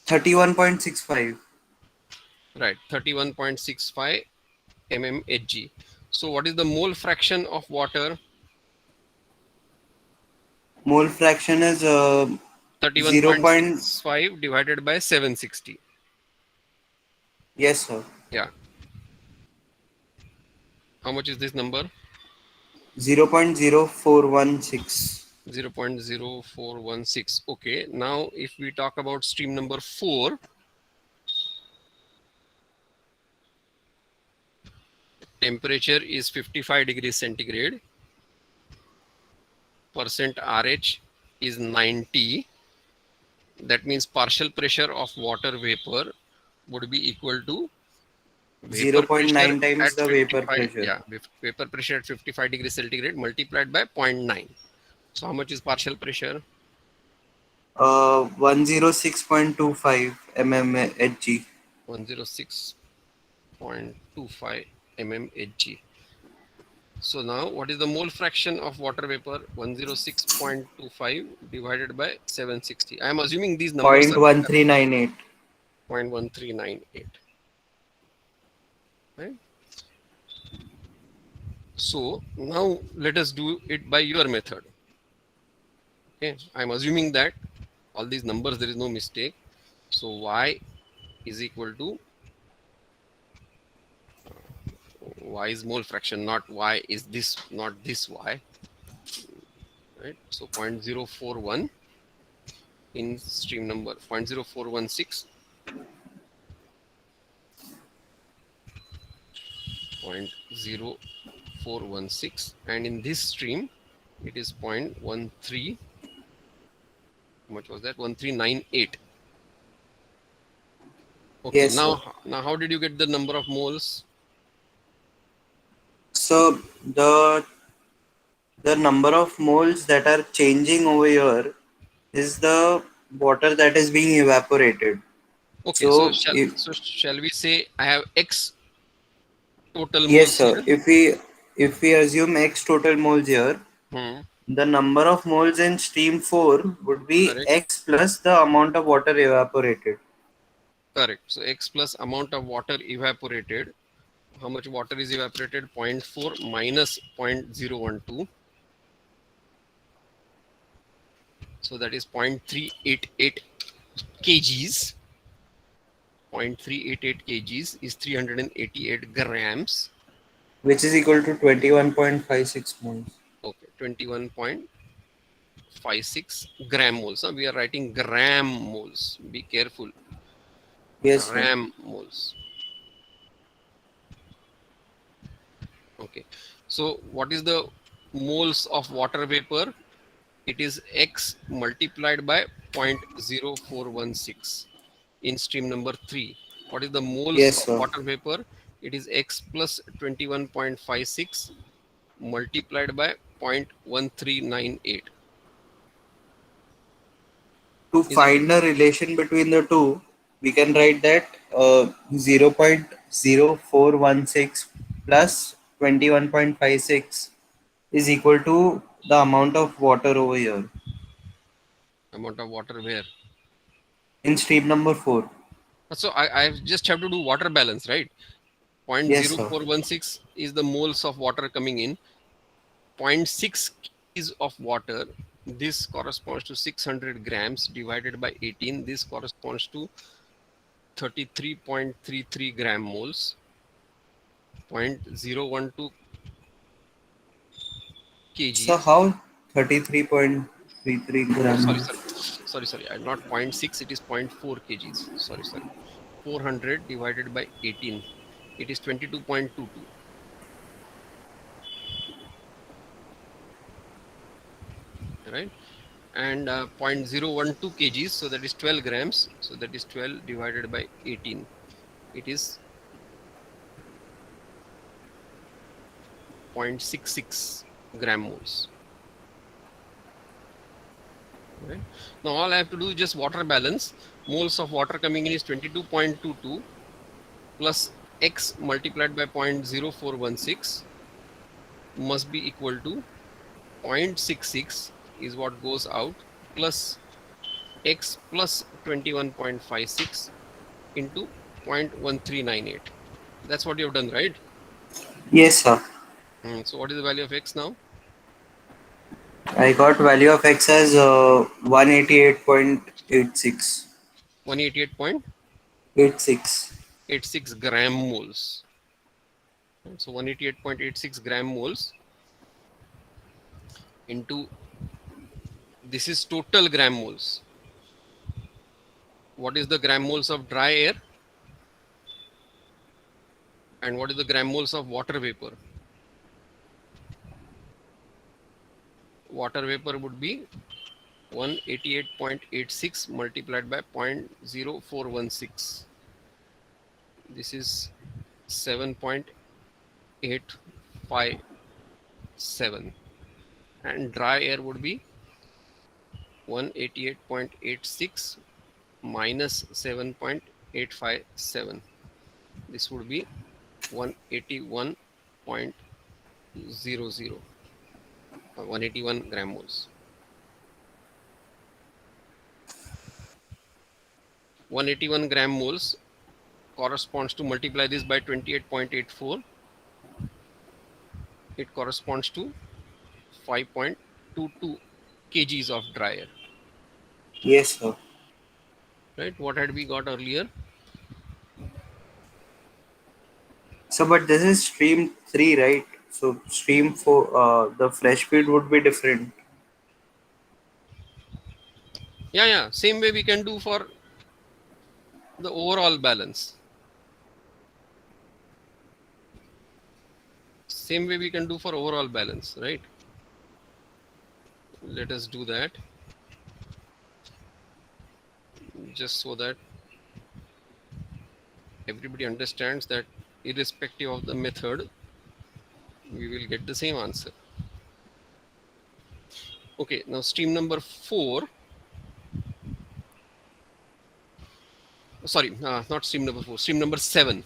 Speaker 2: 31.65.
Speaker 1: Right, 31.65 mmHg. So what is the mole fraction of water?
Speaker 2: Mole fraction is 0.
Speaker 1: 31.65 divided by 760.
Speaker 2: Yes, sir.
Speaker 1: Yeah. How much is this number?
Speaker 2: 0.0416.
Speaker 1: 0.0416. Okay. Now, if we talk about stream number 4, temperature is 55 degrees centigrade. Percent RH is 90. That means partial pressure of water vapor would be equal to vapor pressure
Speaker 2: 0.9 times
Speaker 1: at
Speaker 2: the vapor
Speaker 1: 55.
Speaker 2: pressure.
Speaker 1: Yeah, vapor pressure at 55 degrees centigrade multiplied by 0.9. So how much is partial pressure?
Speaker 2: 106.25 mmHg.
Speaker 1: 106.25 mmHg. So now what is the mole fraction of water vapor? 106.25 divided by 760. I am assuming these numbers are correct.
Speaker 2: 0.1398.
Speaker 1: 0.1398. Right? So now let us do it by your method. Okay, I am assuming that all these numbers there is no mistake. So y is equal to y is mole fraction, not y is this, not this y. Right? So 0.041 in stream number 0.0416, 0.0416, and in this stream it is 0.13. How much was that? 1398. Okay,
Speaker 2: Yes, sir.
Speaker 1: now how did you get the number of moles?
Speaker 2: So the number of moles that are changing over here is the water that is being evaporated.
Speaker 1: Okay, so
Speaker 2: So
Speaker 1: shall we say I have x total
Speaker 2: yes,
Speaker 1: moles
Speaker 2: sir.
Speaker 1: here?
Speaker 2: If we assume x total moles here, the number of moles in stream 4 would be
Speaker 1: Correct.
Speaker 2: x plus the amount of water evaporated.
Speaker 1: Correct. So x plus amount of water evaporated. How much water is evaporated? 0.4 minus 0.012. So that is 0.388 kgs. 0.388 kgs is 388 grams.
Speaker 2: Which is equal to 21.56 moles.
Speaker 1: Okay, 21.56 gram moles. Huh? We are writing gram moles. Be careful.
Speaker 2: Yes, sir.
Speaker 1: Gram moles. Okay. So what is the moles of water vapor? It is x multiplied by 0.0416 in stream number 3. What is the moles
Speaker 2: Yes,
Speaker 1: of
Speaker 2: sir.
Speaker 1: water vapor? It is x plus 21.56 multiplied by 0.1398.
Speaker 2: To
Speaker 1: Isn't it?
Speaker 2: find a relation between the two, we can write that 0.0416 plus 21.56 is equal to the amount of water over here
Speaker 1: Amount of water where?
Speaker 2: in stream number 4.
Speaker 1: So I just have to do water balance, right?
Speaker 2: Yes, sir.
Speaker 1: 0.0416 is the moles of water coming in. 0.6 kgs of water. This corresponds to 600 grams divided by 18. This corresponds to 33.33 gram moles. 0.012
Speaker 2: So
Speaker 1: kgs.
Speaker 2: how 33.33
Speaker 1: Oh, sorry,
Speaker 2: grams?
Speaker 1: sorry. Not 0.6, it is 0.4 kgs. Sorry. 400 divided by 18. it is 22.22. Right? And 0.012 kgs, so that is 12 grams. So that is 12 divided by 18. It is 0.66 gram moles. Right? Now all I have to do is just water balance. Moles of water coming in is 22.22 plus x multiplied by 0.0416 must be equal to 0.66 is what goes out plus x plus 21.56 into 0.1398. That's what you have done, right?
Speaker 2: Yes, sir.
Speaker 1: So what is the value of x now?
Speaker 2: I got value of x as 188.86.
Speaker 1: 188.86
Speaker 2: 86.
Speaker 1: gram moles. So 188.86 gram moles into, this is total gram moles. What is the gram moles of dry air? And what is the gram moles of water vapor? Water vapor would be 188.86 multiplied by 0.0416. This is 7.857. And dry air would be 188.86 minus 7.857. This would be 181.00, 181 gram moles. 181 gram moles corresponds to, multiply this by 28.84, it corresponds to 5.22 kgs of dry air.
Speaker 2: Yes, sir.
Speaker 1: Right? What had we got earlier?
Speaker 2: So, but this is stream 3, right? So, stream 4, the fresh feed would be different.
Speaker 1: Yeah. Same way we can do for the overall balance. Same way we can do for overall balance, right? Let us do that. Just so that everybody understands that irrespective of the method, we will get the same answer. Okay, now stream number 4. Sorry, not stream number 4, stream number 7.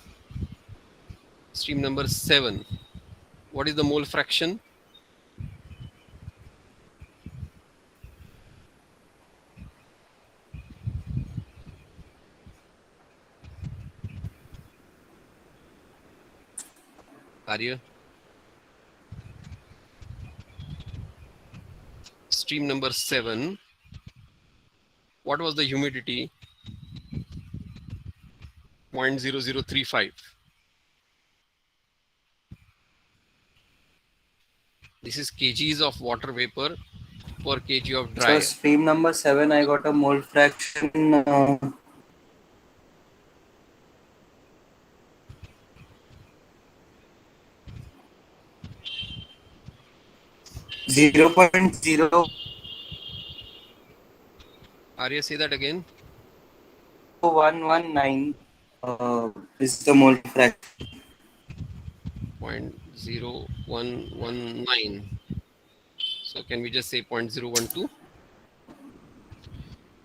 Speaker 1: Stream number 7. What is the mole fraction? Arya? Stream number 7. What was the humidity? 0.0035. This is kgs of water vapor per kg of dry
Speaker 2: So,
Speaker 1: air.
Speaker 2: stream number 7, I got a mole fraction 0.0119.
Speaker 1: Arya, say that again.
Speaker 2: Is the mole fraction.
Speaker 1: 0.0119. So can we just say 0.012?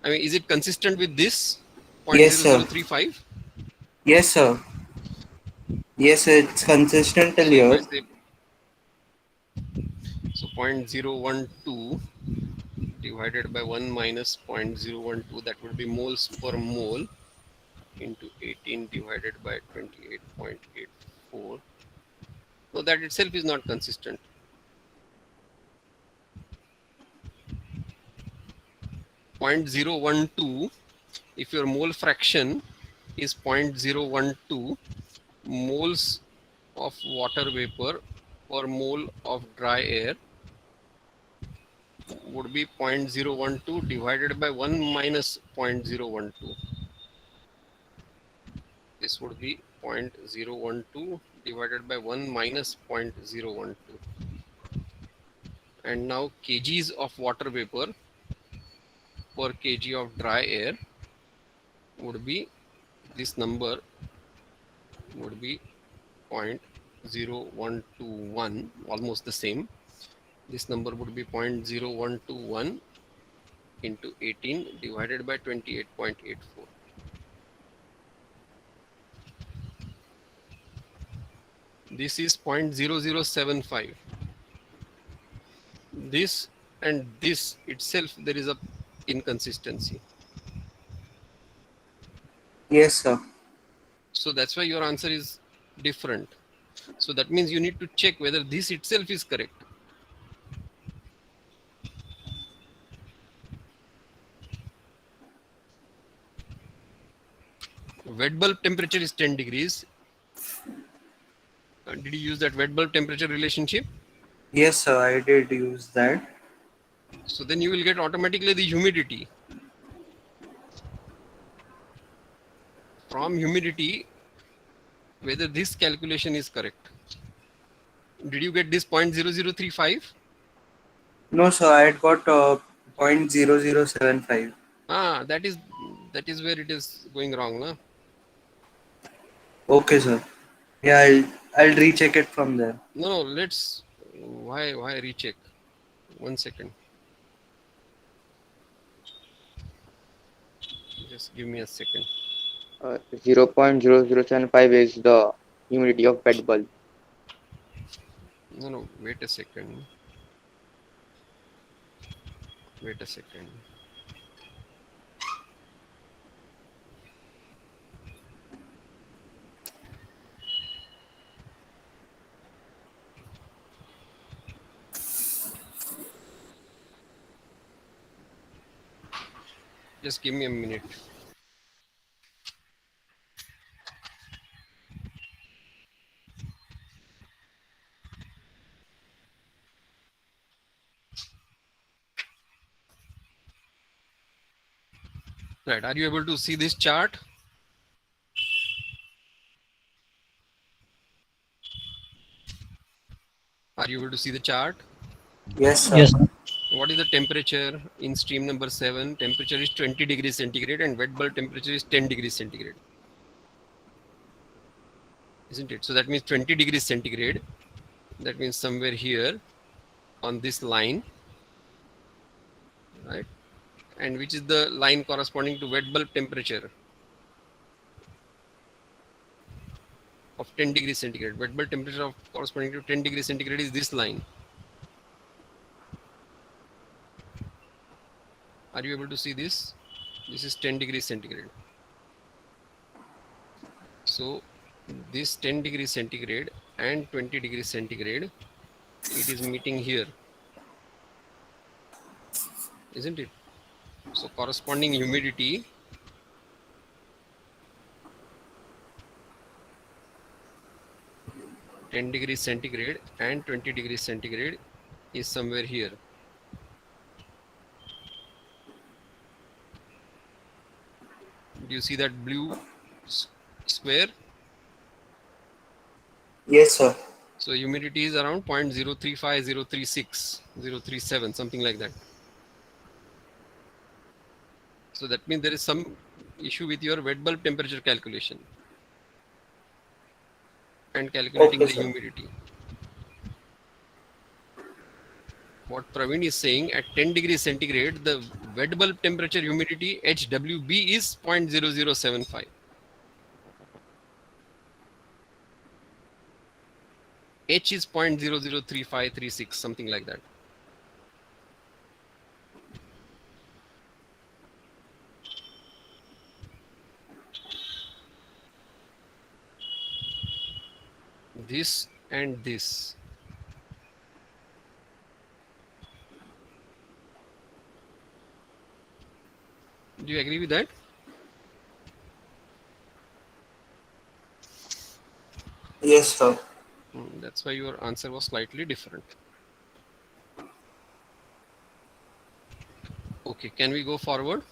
Speaker 1: I mean, is it consistent with this
Speaker 2: Yes, sir.
Speaker 1: 0.0035?
Speaker 2: Yes, sir. Yes, it's consistent till
Speaker 1: So if I
Speaker 2: here.
Speaker 1: say, so 0.012 divided by 1 minus 0.012, that would be moles per mole into 18 divided by 28.84. So that itself is not consistent. 0.012, if your mole fraction is 0.012 moles of water vapor per mole of dry air would be 0.012 divided by 1 minus 0.012. This would be 0.012 divided by 1 minus 0.012. And now kgs of water vapor per kg of dry air would be, this number would be 0.0121, almost the same. This number would be 0.0121 into 18 divided by 28.84. This is 0.0075. This and this itself, there is a inconsistency.
Speaker 2: Yes, sir.
Speaker 1: So that's why your answer is different. So that means you need to check whether this itself is correct. Wet bulb temperature is 10 degrees. Did you use that wet bulb temperature relationship?
Speaker 2: Yes, sir. I did use that.
Speaker 1: So then you will get automatically the humidity. From humidity, whether this calculation is correct. Did you get this 0.0035?
Speaker 2: No, sir. I had got 0.0075.
Speaker 1: That is where it is going wrong, na?
Speaker 2: Okay, sir. Yeah, I'll recheck it from there.
Speaker 1: No, let's, why recheck? 1 second. Just give me a second.
Speaker 3: 0.0075 is the humidity of wet bulb.
Speaker 1: No, wait a second. Wait a second. Just give me a minute. Right, are you able to see this chart? Are you able to see the chart?
Speaker 2: Yes, sir.
Speaker 10: Yes.
Speaker 1: What is the temperature in stream number 7? Temperature is 20 degrees centigrade and wet bulb temperature is 10 degrees centigrade. Isn't it? So that means 20 degrees centigrade. That means somewhere here on this line, right? And which is the line corresponding to wet bulb temperature of 10 degrees centigrade. Wet bulb temperature of corresponding to 10 degrees centigrade is this line. Are you able to see this? This is 10 degrees centigrade. So this 10 degrees centigrade and 20 degrees centigrade, it is meeting here, isn't it? So corresponding humidity (10 degrees centigrade and 20 degrees centigrade) is somewhere here. Do you see that blue square?
Speaker 2: Yes, sir.
Speaker 1: So humidity is around 0.035, 036, 037, something like that. So that means there is some issue with your wet bulb temperature calculation and calculating
Speaker 2: Okay,
Speaker 1: the
Speaker 2: sir.
Speaker 1: humidity. What Praveen is saying, at 10 degrees centigrade, the wet bulb temperature humidity HWB is 0.0075. H is 0.003536, something like that. This and this. Do you agree with that?
Speaker 2: Yes, sir.
Speaker 1: That's why your answer was slightly different. Okay, can we go forward?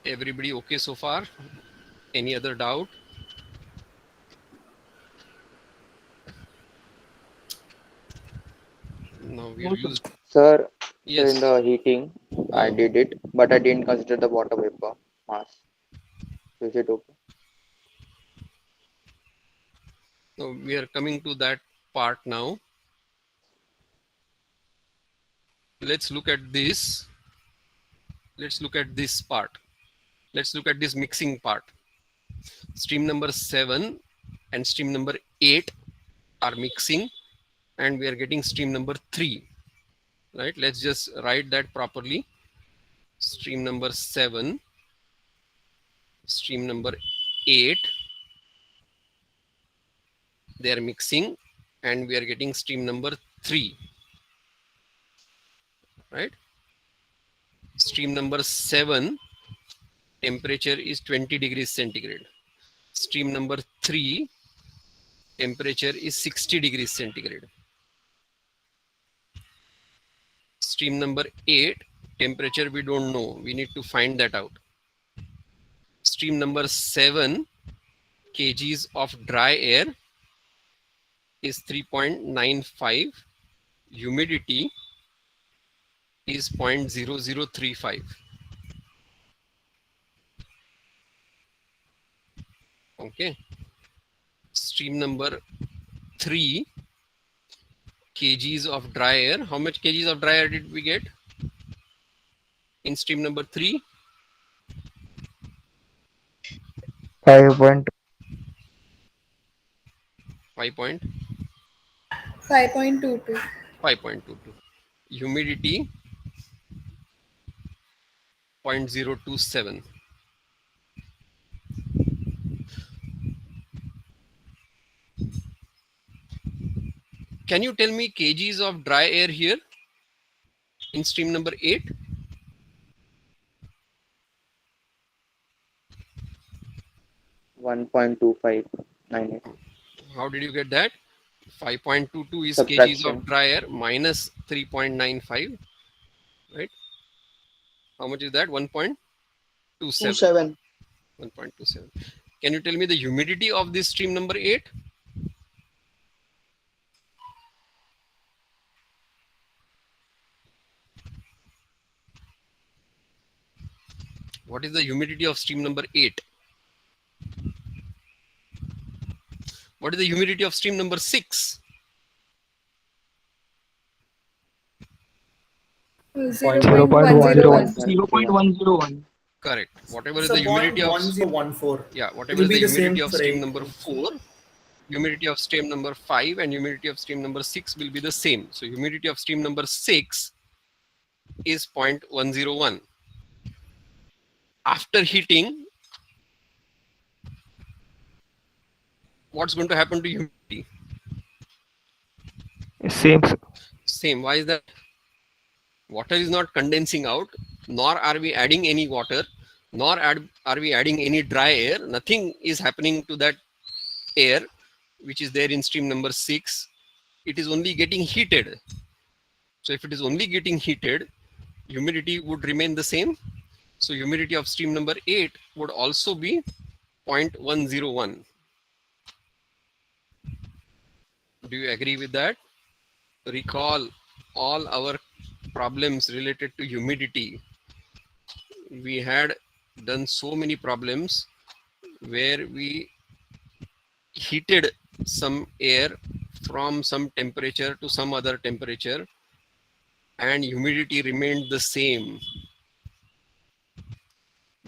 Speaker 1: Everybody okay so far? Any other doubt? we have used.
Speaker 3: Sir, sir, in
Speaker 1: Yes.
Speaker 3: the heating, I did it, but I didn't consider the water vapor mass. So is it okay?
Speaker 1: So we are coming to that part now. Let's look at this. Let's look at this part. Let's look at this mixing part. Stream number 7 and stream number 8 are mixing, and we are getting stream number 3. Right? Let's just write that properly. Stream number 7, stream number 8, they are mixing, and we are getting stream number 3. Right? Stream number 7, temperature is 20 degrees centigrade. Stream number 3, temperature is 60 degrees centigrade. Stream number 8, temperature we don't know. We need to find that out. Stream number 7, kgs of dry air is 3.95. Humidity is 0.0035. Okay. Stream number 3, kgs of dry air. How much kgs of dry air did we get in stream number 3?
Speaker 5: 5.2.
Speaker 1: 5 point
Speaker 4: 5.22.
Speaker 1: 5.22. Humidity 0.027. Can you tell me kgs of dry air here in stream number 8?
Speaker 3: 1.2598.
Speaker 1: How did you get that? 5.22 is kgs of
Speaker 3: Subtraction.
Speaker 1: dry air minus 3.95, right? How much is that? 1.27.
Speaker 11: 27.
Speaker 1: 1.27. Can you tell me the humidity of this stream number 8? What is the humidity of stream number 8? What is the humidity of stream number 6?
Speaker 4: 0.101.
Speaker 9: 0.101.
Speaker 1: Correct. Whatever is
Speaker 8: So
Speaker 1: the humidity of,
Speaker 8: 0.1014.
Speaker 1: yeah, whatever
Speaker 8: It'll
Speaker 1: is
Speaker 8: be
Speaker 1: the
Speaker 8: the same
Speaker 1: humidity of
Speaker 8: for
Speaker 1: stream
Speaker 8: 8.
Speaker 1: number 4, humidity of stream number 5 and humidity of stream number 6 will be the same. So humidity of stream number 6 is 0.101. After heating, what's going to happen to humidity?
Speaker 5: Same.
Speaker 1: Same. Why is that? Water is not condensing out, nor are we adding any water, nor are we adding any dry air. Nothing is happening to that air which is there in stream number 6. It is only getting heated. So if it is only getting heated, humidity would remain the same. So humidity of stream number 8 would also be 0.101. Do you agree with that? Recall all our problems related to humidity. We had done so many problems where we heated some air from some temperature to some other temperature and humidity remained the same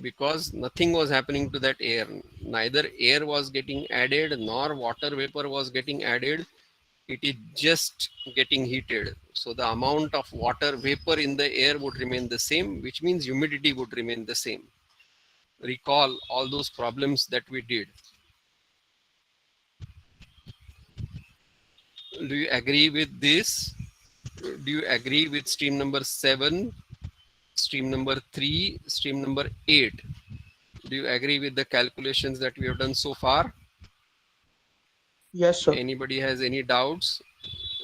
Speaker 1: because nothing was happening to that air. Neither air was getting added nor water vapor was getting added. It is just getting heated. So the amount of water vapor in the air would remain the same, which means humidity would remain the same. Recall all those problems that we did. Do you agree with this? Do you agree with stream number 7, stream number 3, stream number 8? Do you agree with the calculations that we have done so far?
Speaker 9: Yes, sir.
Speaker 1: Anybody has any doubts?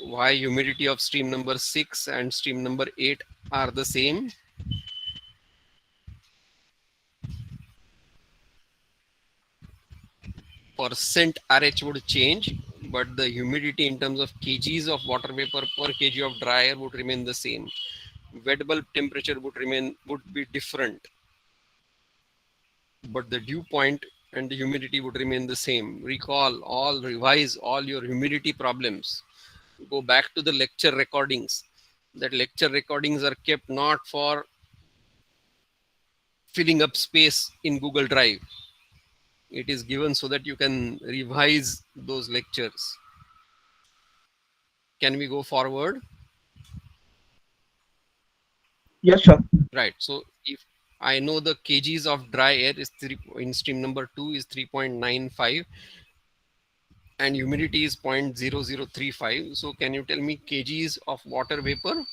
Speaker 1: Why humidity of stream number 6 and stream number 8 are the same? Percent RH would change. but the humidity in terms of kgs of water vapor per kg of dry air would remain the same. Wet bulb temperature would be different, but the dew point and the humidity would remain the same. Revise all your humidity problems. Go back to the lecture recordings. That lecture recordings are kept not for filling up space in Google Drive. It is given so that you can revise those lectures. Can we go forward?
Speaker 9: Yes, sir.
Speaker 1: Right. So if I know the kgs of dry air is in stream number 2 is 3.95 and humidity is 0.0035. So can you tell me kgs of water vapor?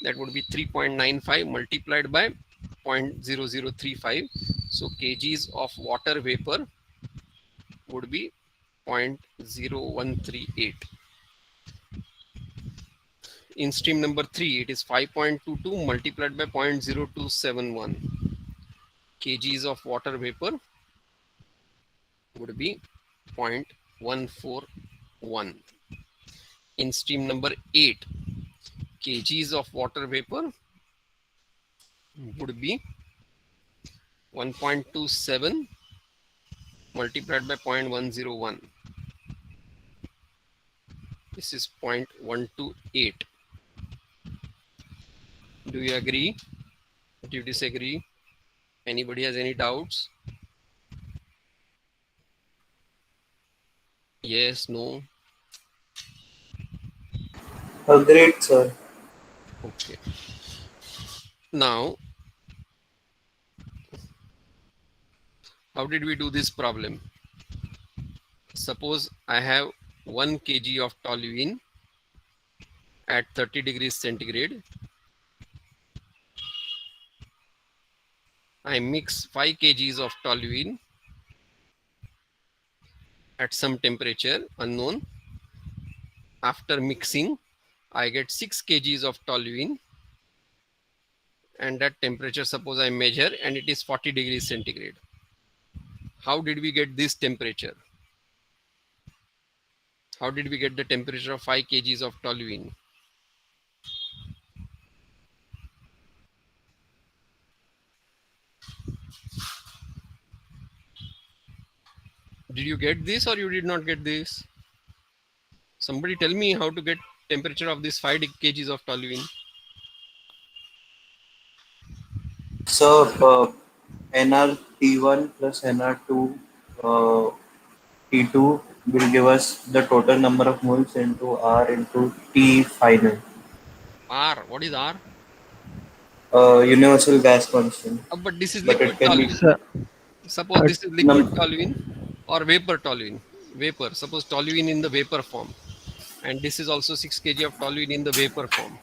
Speaker 1: That would be 3.95 multiplied by 0.0035. So kgs of water vapor would be 0.0138. In stream number 3, it is 5.22 multiplied by 0.0271. Kgs of water vapor would be 0.141. In stream number 8, kgs of water vapor would be 1.27 multiplied by 0.101. This is 0.128. Do you agree? Do you disagree? Anybody has any doubts? Yes, no?
Speaker 2: Great, sir.
Speaker 1: Okay. Now, how did we do this problem? Suppose I have 1 kg of toluene at 30 degrees centigrade. I mix 5 kgs of toluene at some temperature unknown. After mixing, I get 6 kgs of toluene, and at temperature suppose I measure and it is 40 degrees centigrade. How did we get this temperature? How did we get the temperature of 5 kgs of toluene? Did you get this or you did not get this? Somebody tell me how to get temperature of this 5 kgs of toluene.
Speaker 2: So, NR T1 plus NR2 T2 will give us the total number of moles into R into T final.
Speaker 1: R, what is R?
Speaker 2: Universal gas constant.
Speaker 1: But this is
Speaker 2: But
Speaker 1: liquid
Speaker 2: it can be
Speaker 1: toluene.
Speaker 5: Sir,
Speaker 1: Suppose
Speaker 5: third,
Speaker 1: this is liquid toluene or vapor toluene. Vapor, suppose toluene in the vapor form. And this is also 6 kg of toluene in the vapor form.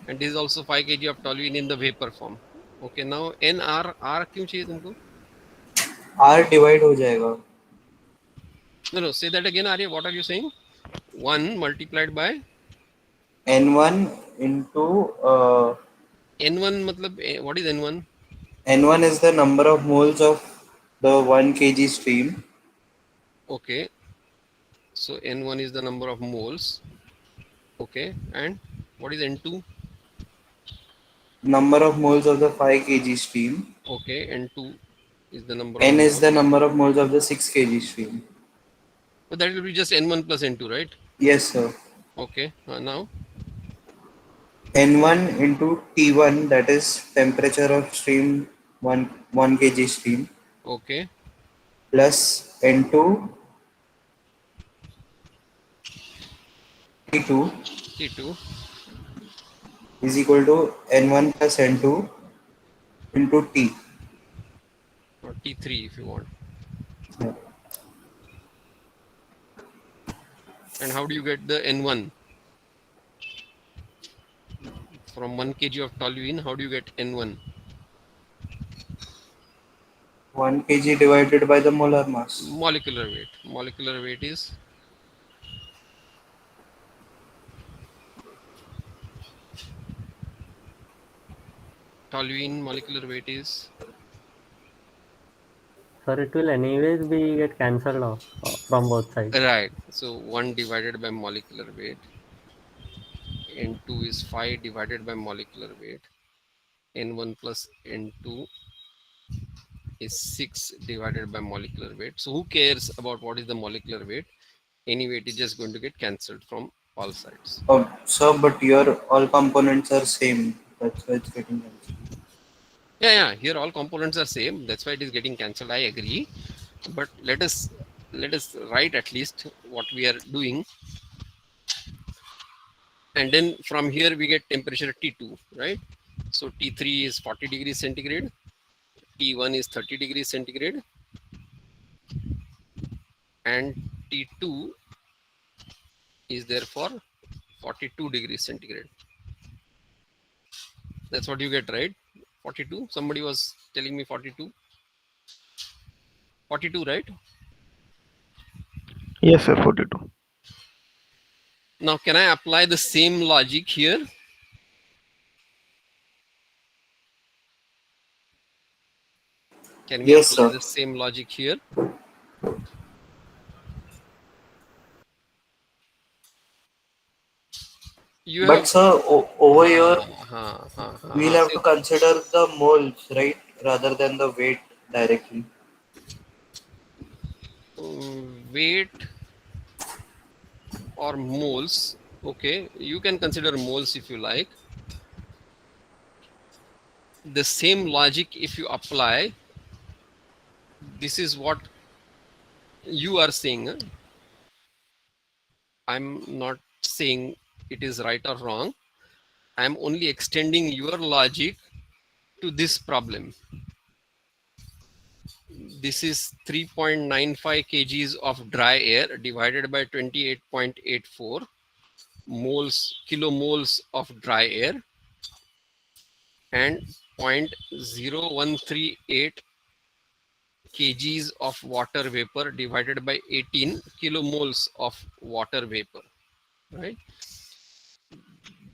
Speaker 1: And this is also 5 kg of toluene in the vapor form. Okay, now NR, R क्यों चाहिए तुमको?
Speaker 2: R divide हो जाएगा.
Speaker 1: No, say that again, Arya. What are you saying? 1 multiplied by
Speaker 2: N1 into
Speaker 1: N1 matlab, what is N1?
Speaker 2: N1 is the number of moles of the 1 kg stream.
Speaker 1: Okay, so N1 is the number of moles. Okay, and what is N2?
Speaker 2: Number of moles of the 5 kg stream.
Speaker 1: Okay, N2 is the number of
Speaker 2: N is the
Speaker 1: moles.
Speaker 2: number of moles of the 6 kg stream.
Speaker 1: But that will be just N1 plus N2, right?
Speaker 2: Yes, sir.
Speaker 1: Okay, now
Speaker 2: N1 into T1, that is temperature of stream 1 kg stream,
Speaker 1: okay,
Speaker 2: plus N2 T2
Speaker 1: T2
Speaker 2: is equal to N1 plus N2 into T.
Speaker 1: or T3 if you want.
Speaker 2: Yeah.
Speaker 1: And how do you get the N1? From 1 kg of toluene, how do you get N1?
Speaker 2: 1 kg divided by the molar mass.
Speaker 1: Molecular weight. Molecular weight is toluene molecular weight is
Speaker 10: Sir, it will anyways be get cancelled off. from both sides.
Speaker 1: Right. So 1 divided by molecular weight. N2 is 5 divided by molecular weight. N1 plus N2 is 6 divided by molecular weight. So who cares about what is the molecular weight? Anyway, it is just going to get cancelled from all sides.
Speaker 2: Sir, but your all components are same. That's why it's getting cancelled.
Speaker 1: Yeah. Here all components are same. That's why it is getting cancelled. I agree. But let us write at least what we are doing. And then from here we get temperature T2, right? So T3 is 40 degrees centigrade. T1 is 30 degrees centigrade. And T2 is therefore 42 degrees centigrade. That's what you get, right? 42. Somebody was telling me 42. 42, right?
Speaker 5: Yes, sir, 42.
Speaker 1: Now, can I apply the same logic here? Can we
Speaker 2: Yes,
Speaker 1: apply
Speaker 2: sir.
Speaker 1: the same logic here? You have
Speaker 2: But sir, over here we'll have
Speaker 1: say,
Speaker 2: to consider the moles, right, rather than the weight directly.
Speaker 1: weight or moles. Okay, you can consider moles if you like. The same logic if you apply, this is what you are saying. I'm not saying it is right or wrong. I'm only extending your logic to this problem. This is 3.95 kgs of dry air divided by 28.84 kilomoles of dry air and 0.0138 kgs of water vapor divided by 18 kilomoles of water vapor, right?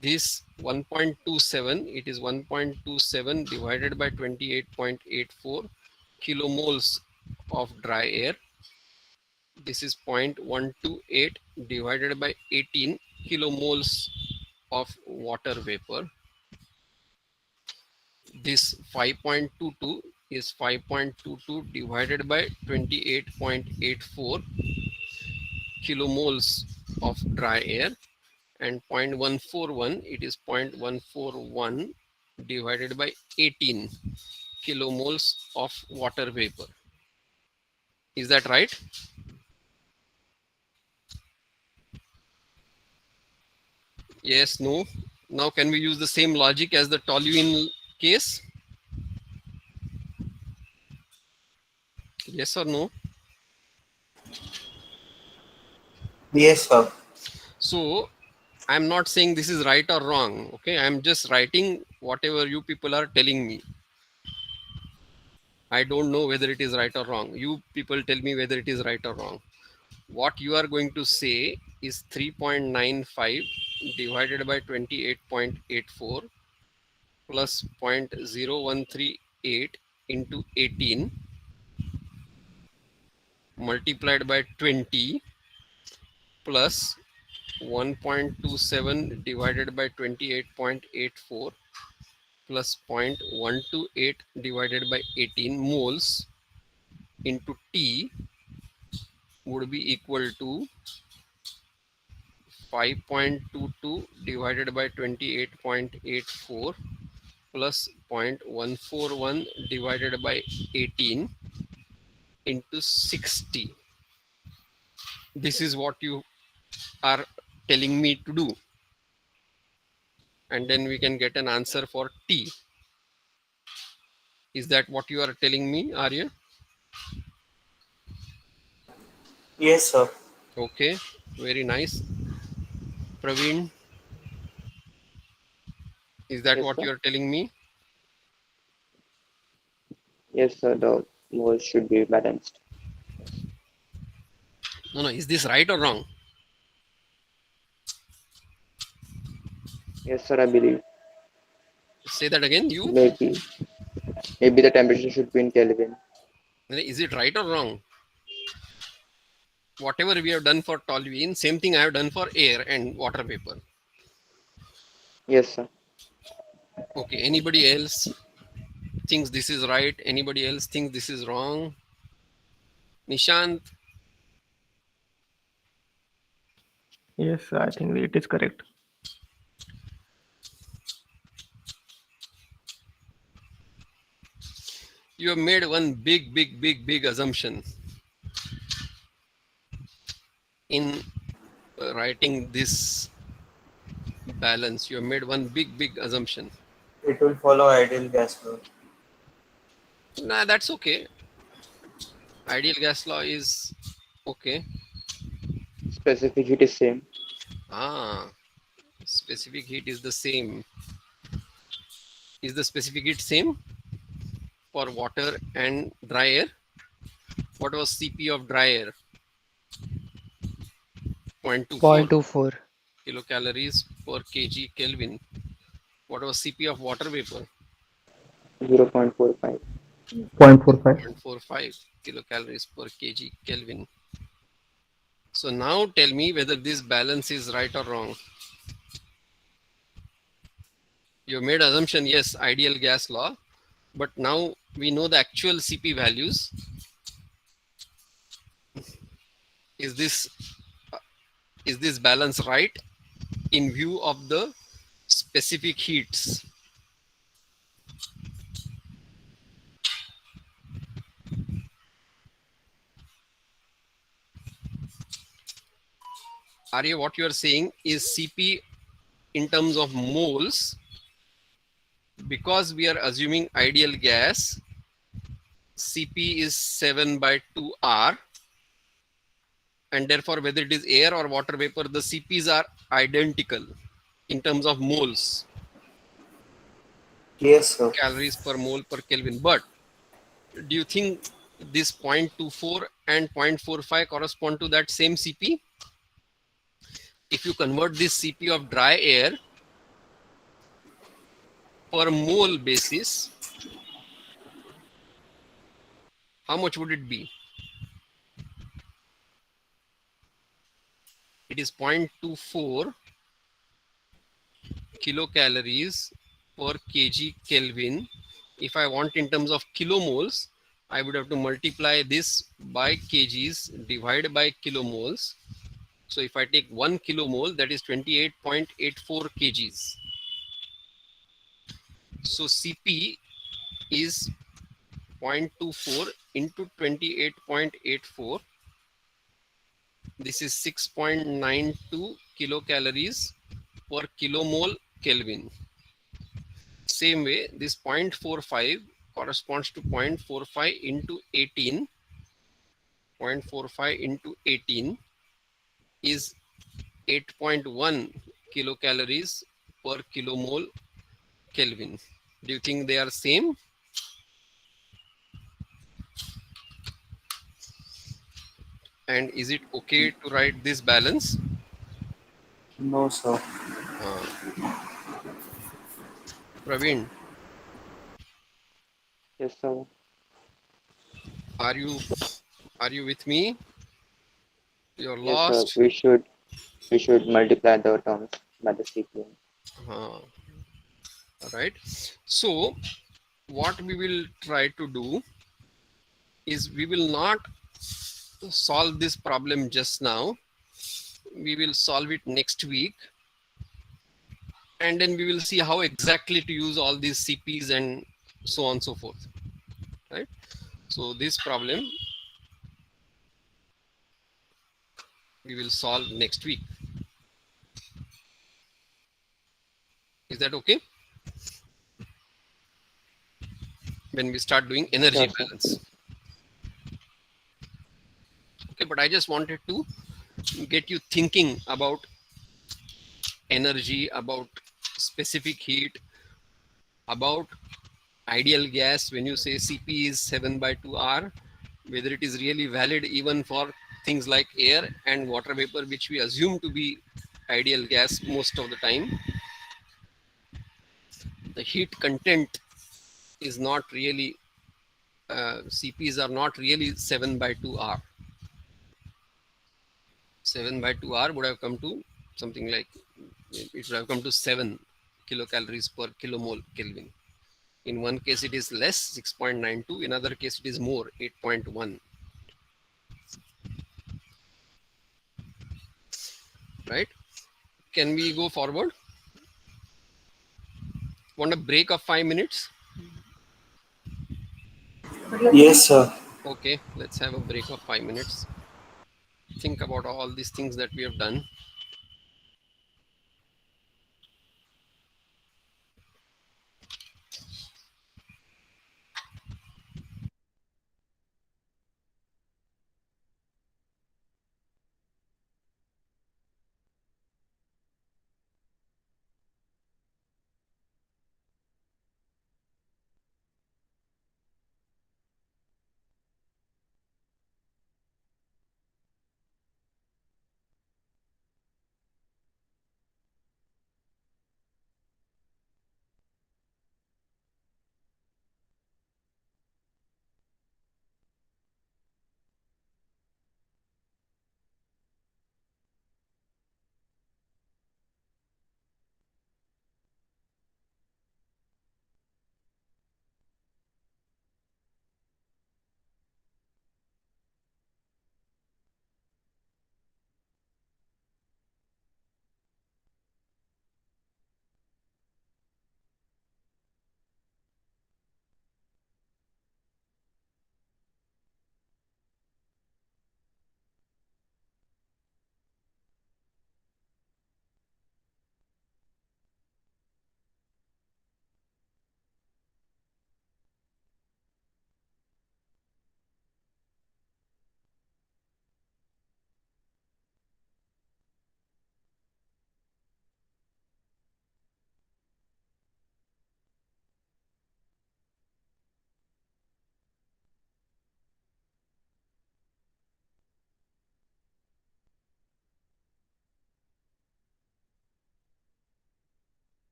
Speaker 1: This 1.27, it is 1.27 divided by 28.84 kilomoles of dry air. This is 0.128 divided by 18 kilomoles of water vapor. This 5.22 is 5.22 divided by 28.84 kilomoles of dry air, and 0.141, it is 0.141 divided by 18 kilomoles of water vapor. Is that right? Yes, no. Now can we use the same logic as the toluene case? Yes or no?
Speaker 2: Yes, sir.
Speaker 1: So I'm not saying this is right or wrong. Okay, I'm just writing whatever you people are telling me. I don't know whether it is right or wrong. You people tell me whether it is right or wrong. What you are going to say is 3.95 divided by 28.84 plus 0.0138 into 18 multiplied by 20 plus 1.27 divided by 28.84 plus 0.128 divided by 18 moles into T would be equal to 5.22 divided by 28.84 plus 0.141 divided by 18 into 60. This is what you are telling me to do. And then we can get an answer for T. Is that what you are telling me, Arya?
Speaker 2: Yes, sir.
Speaker 1: Okay, very nice. Praveen, is that
Speaker 3: Yes,
Speaker 1: what
Speaker 3: sir.
Speaker 1: you are telling me?
Speaker 3: Yes, sir. The moles should be balanced. Yes.
Speaker 1: No, is this right or wrong?
Speaker 3: Yes, sir. I believe
Speaker 1: Say that again, you.
Speaker 3: maybe the temperature should be in Kelvin.
Speaker 1: Is it right or wrong? whatever we have done for toluene, same thing I have done for air and water vapor.
Speaker 3: Yes, sir.
Speaker 1: Okay, anybody else thinks this is right? Anybody else thinks this is wrong? Nishant,
Speaker 5: Yes, I think it is correct.
Speaker 1: you have made one big assumption in writing this balance. You have made one big assumption.
Speaker 2: It will follow ideal gas law.
Speaker 1: Nah, that's okay. Ideal gas law is okay.
Speaker 3: Specific heat is same.
Speaker 1: Ah, specific heat is the same. Is the specific heat same for water and dry air? What was CP of dry air? 0.24
Speaker 10: 0.24.
Speaker 1: kilocalories per kg Kelvin. What was CP of water vapor?
Speaker 3: 0.45.
Speaker 5: 0.45.
Speaker 1: 0.45 kilocalories per kg Kelvin. So now tell me whether this balance is right or wrong. You made assumption, yes, ideal gas law, but now we know the actual CP values. Is this balance right in view of the specific heats? Arya, what you are saying is CP in terms of moles, because we are assuming ideal gas, CP is 7 by 2R, and therefore whether it is air or water vapor, the CPs are identical in terms of moles,
Speaker 2: Yes, sir.
Speaker 1: calories per mole per Kelvin. But do you think this 0.24 and 0.45 correspond to that same CP? If you convert this CP of dry air per mole basis, how much would it be? It is 0.24 kilocalories per kg Kelvin. If I want in terms of kilomoles, I would have to multiply this by kgs, divide by kilomoles. So if I take 1 kilomole, that is 28.84 kgs. So CP is 0.24 into 28.84. This is 6.92 kilocalories per kilomole Kelvin. Same way, this 0.45 corresponds to 0.45 into 18. 0.45 into 18 is 8.1 kilocalories per kilomole Kelvin. Do you think they are same? And is it okay to write this balance?
Speaker 2: No, sir.
Speaker 1: Uh, Praveen,
Speaker 3: Yes, sir.
Speaker 1: are you with me? You're
Speaker 3: Yes, sir.
Speaker 1: lost.
Speaker 3: We should multiply the terms by the CPM.
Speaker 1: All right. So what we will try to do is we will not solve this problem just now. We will solve it next week, and then we will see how exactly to use all these CPs and so on and so forth. Right. So this problem we will solve next week. Is that okay? When we start doing
Speaker 3: Sure,
Speaker 1: energy
Speaker 3: sir.
Speaker 1: balance. Okay, but I just wanted to get you thinking about energy, about specific heat, about ideal gas. When you say CP is 7 by 2R, whether it is really valid even for things like air and water vapor, which we assume to be ideal gas most of the time. The heat content is not really, CPs are not really 7 by 2R. 7 by 2R would have come to something like, it would have come to 7 kilocalories per kilomole Kelvin. In one case it is less, 6.92. In other case it is more, 8.1. Right? Can we go forward? Want a break of 5 minutes?
Speaker 2: Yes, sir.
Speaker 1: Okay, let's have a break of 5 minutes. Think about all these things that we have done.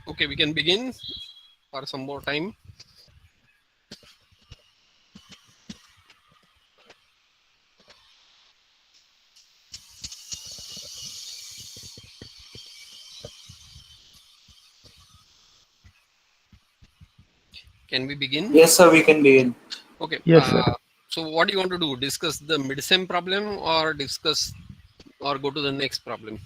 Speaker 1: Okay, we can begin for some more time. Can we begin?
Speaker 2: Yes, sir, we can begin.
Speaker 1: Okay.
Speaker 5: Yes, sir.
Speaker 1: So what do you want to do? Discuss the midsem problem or discuss or go to the next problem?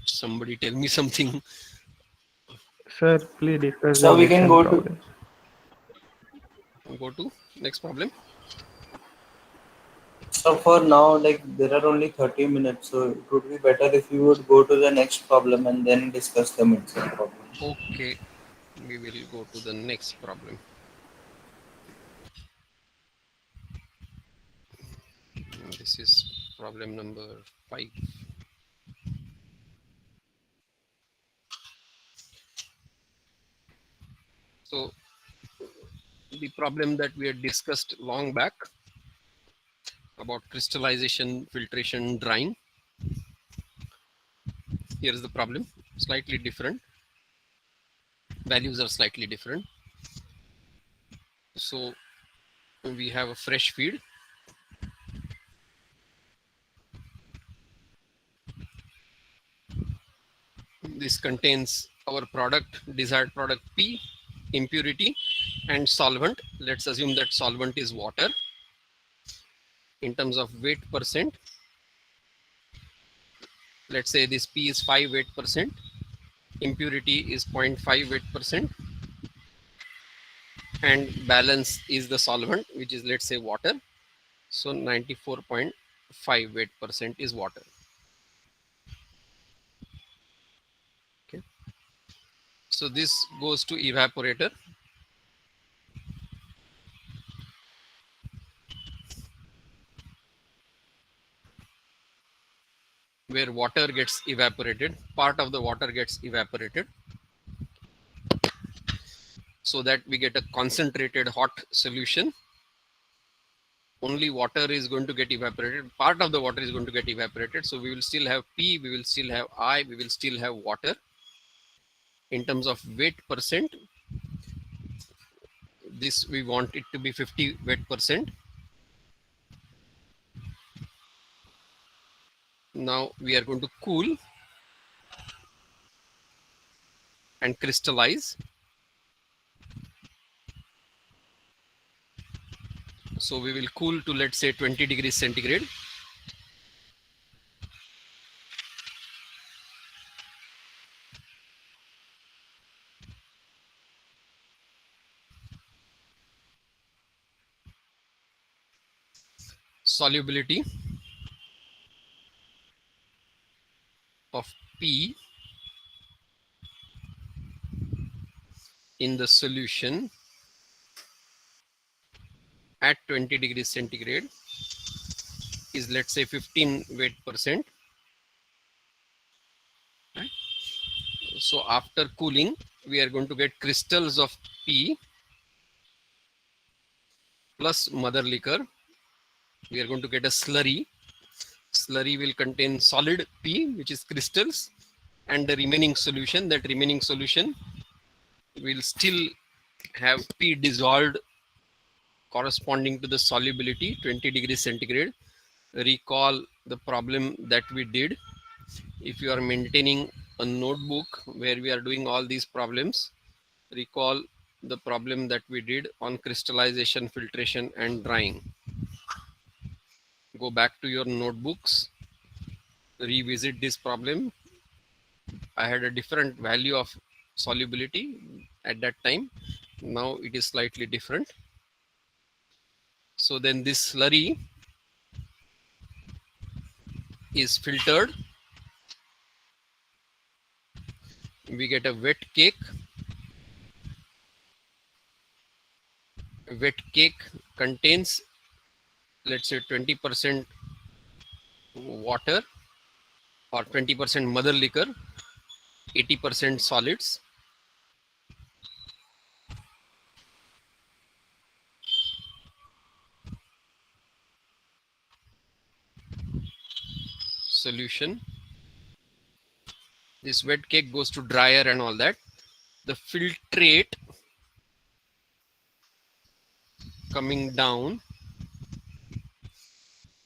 Speaker 1: Somebody tell me something.
Speaker 5: Sir, please discuss the
Speaker 2: So we can
Speaker 5: midterm
Speaker 2: go to.
Speaker 5: problem.
Speaker 1: Go to next problem.
Speaker 2: So for now, like there are only 30 minutes, so it would be better if you would go to the next problem and then discuss the midterm problem.
Speaker 1: Okay, we will go to the next problem. This is problem number 5. So the problem that we had discussed long back about crystallization, filtration, drying. Here is the problem, slightly different. Values are slightly different. So we have a fresh feed. This contains our product, desired product P, impurity, and solvent. Let's assume that solvent is water. In terms of weight percent, let's say this P is 5 weight percent, impurity is 0.5 weight percent, and balance is the solvent, which is, let's say, water. So 94.5 weight percent is water. Okay. So this goes to evaporator. Where water gets evaporated, part of the water gets evaporated, so that we get a concentrated hot solution. Only water is going to get evaporated. Part of the water is going to get evaporated. So we will still have P, we will still have I, we will still have water. In terms of weight percent, this we want it to be 50 weight percent. Now we are going to cool and crystallize. So we will cool to, let's say, 20 degrees centigrade. Solubility of P in the solution at 20 degrees centigrade is, let's say, 15 weight percent. Right? So after cooling, we are going to get crystals of P plus mother liquor. We are going to get a slurry. Slurry will contain solid P, which is crystals, and the remaining solution. That remaining solution will still have P dissolved corresponding to the solubility 20 degrees centigrade. Recall the problem that we did. If you are maintaining a notebook where we are doing all these problems, recall the problem that we did on crystallization, filtration, and drying. Go back to your notebooks, revisit this problem. I had a different value of solubility at that time. Now it is slightly different. So then this slurry is filtered. We get a wet cake. A wet cake contains, let's say, 20% water or 20% mother liquor, 80% solids. solution. This wet cake goes to dryer and all that. The filtrate coming down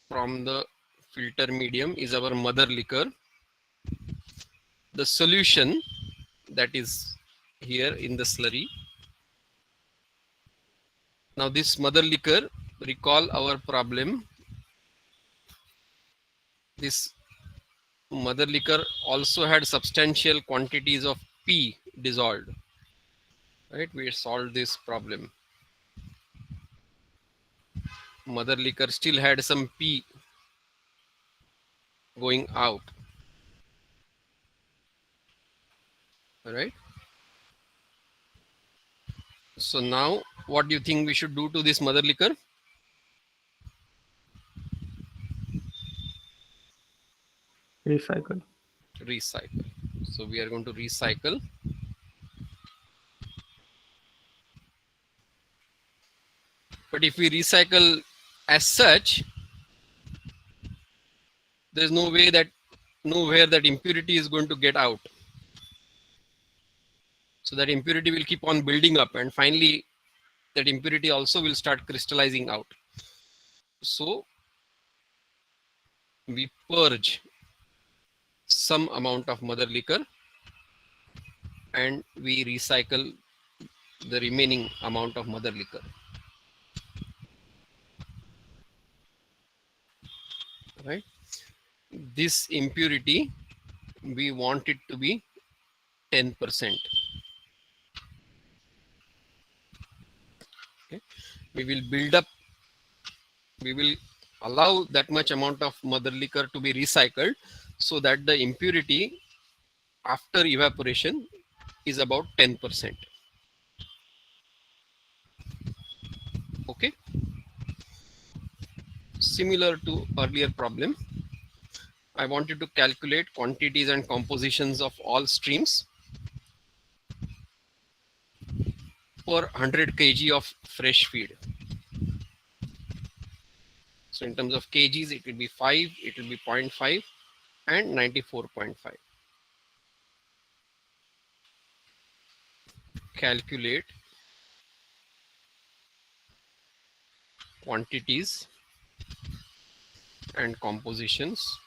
Speaker 1: from the filter medium is our mother liquor. The solution that is here in the slurry. Now this mother liquor, recall our problem. This mother liquor also had substantial quantities of P dissolved. Right, we solved this problem. Mother liquor still had some P going out. All right. So now what do you think we should do to this mother liquor?
Speaker 5: Recycle.
Speaker 1: Recycle. So we are going to recycle. But if we recycle as such, there's nowhere that impurity is going to get out. So that impurity will keep on building up, and finally that impurity also will start crystallizing out. So we purge some amount of mother liquor and we recycle the remaining amount of mother liquor. Right? This impurity, we want it to be 10%. Okay? We will allow that much amount of mother liquor to be recycled so that the impurity after evaporation is about 10%. Okay. Similar to earlier problem, I want you to calculate quantities and compositions of all streams per 100 kg of fresh feed. So in terms of kgs, it will be 5, it will be 0.5 and 94.5. Calculate quantities and compositions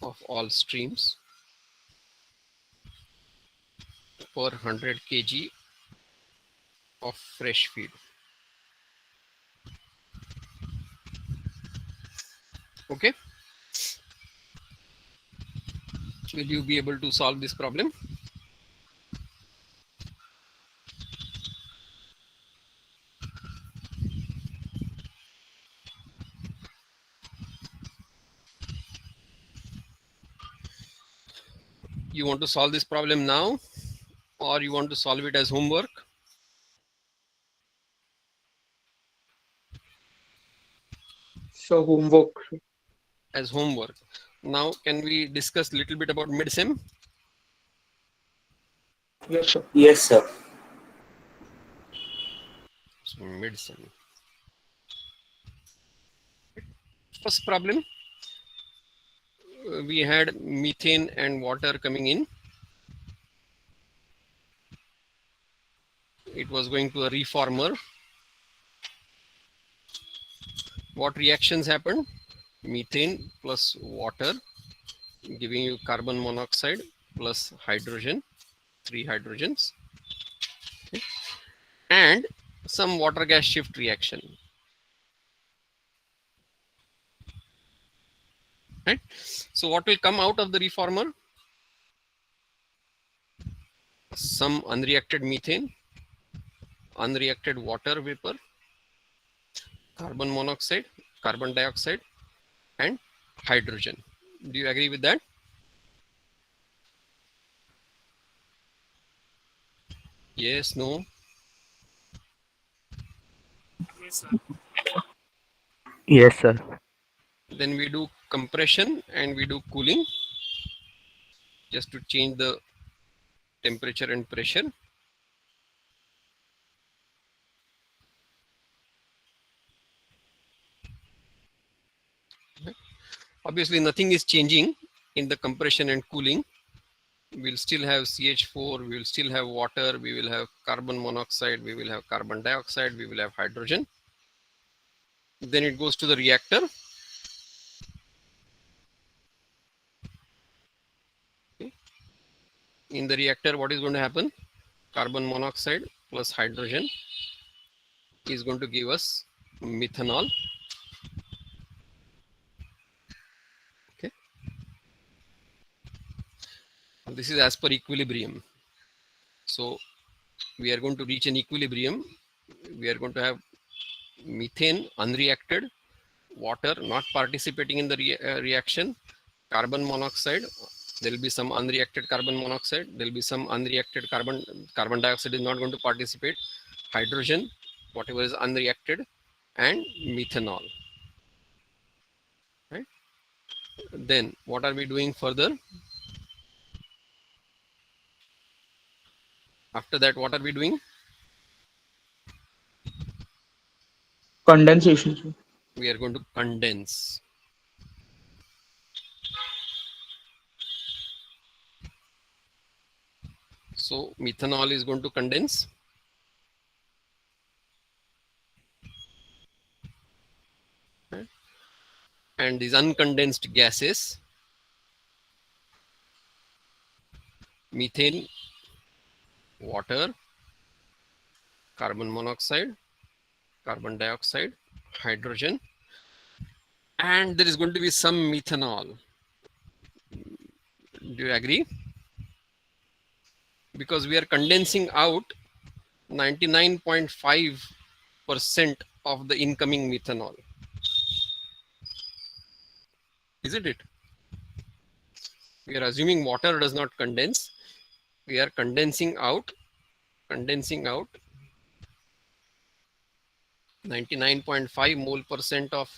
Speaker 1: of all streams per 100 kg of fresh feed. Okay. Will you be able to solve this problem? You want to solve this problem now, or you want to solve it as homework?
Speaker 9: So homework.
Speaker 1: As homework. Now, can we discuss a little bit about mid-sem?
Speaker 9: Yes, sir.
Speaker 2: Yes, sir.
Speaker 1: So mid-sem. First problem, we had methane and water coming in. It was going to a reformer. What reactions happened? Methane plus water giving you carbon monoxide plus hydrogen, 3 hydrogens, okay, and some water gas shift reaction. Right? So what will come out of the reformer? Some unreacted methane, unreacted water vapor, carbon monoxide, carbon dioxide, and hydrogen. Do you agree with that? Yes, no?
Speaker 5: Yes, sir.
Speaker 1: Then we do compression and we do cooling just to change the temperature and pressure. Obviously nothing is changing in the compression and cooling. We'll still have CH4, we will still have water, we will have carbon monoxide, we will have carbon dioxide, we will have hydrogen. Then it goes to the reactor. Okay. In the reactor, what is going to happen? Carbon monoxide plus hydrogen is going to give us methanol. Okay. This is as per equilibrium. So we are going to reach an equilibrium. We are going to have methane unreacted, water not participating in the reaction, carbon monoxide. There will be some unreacted carbon monoxide. There will be some unreacted carbon dioxide is not going to participate. Hydrogen, whatever is unreacted, and methanol. Right. Then what are we doing further? After that, what are we doing?
Speaker 9: Condensation, sir.
Speaker 1: We are going to condense. So methanol is going to condense. Right? And these uncondensed gases, methane, water, carbon monoxide, carbon dioxide, hydrogen, and there is going to be some methanol. Do you agree? Because we are condensing out 99.5% of the incoming methanol. Isn't it? We are assuming water does not condense. We are condensing out 99.5 mole percent of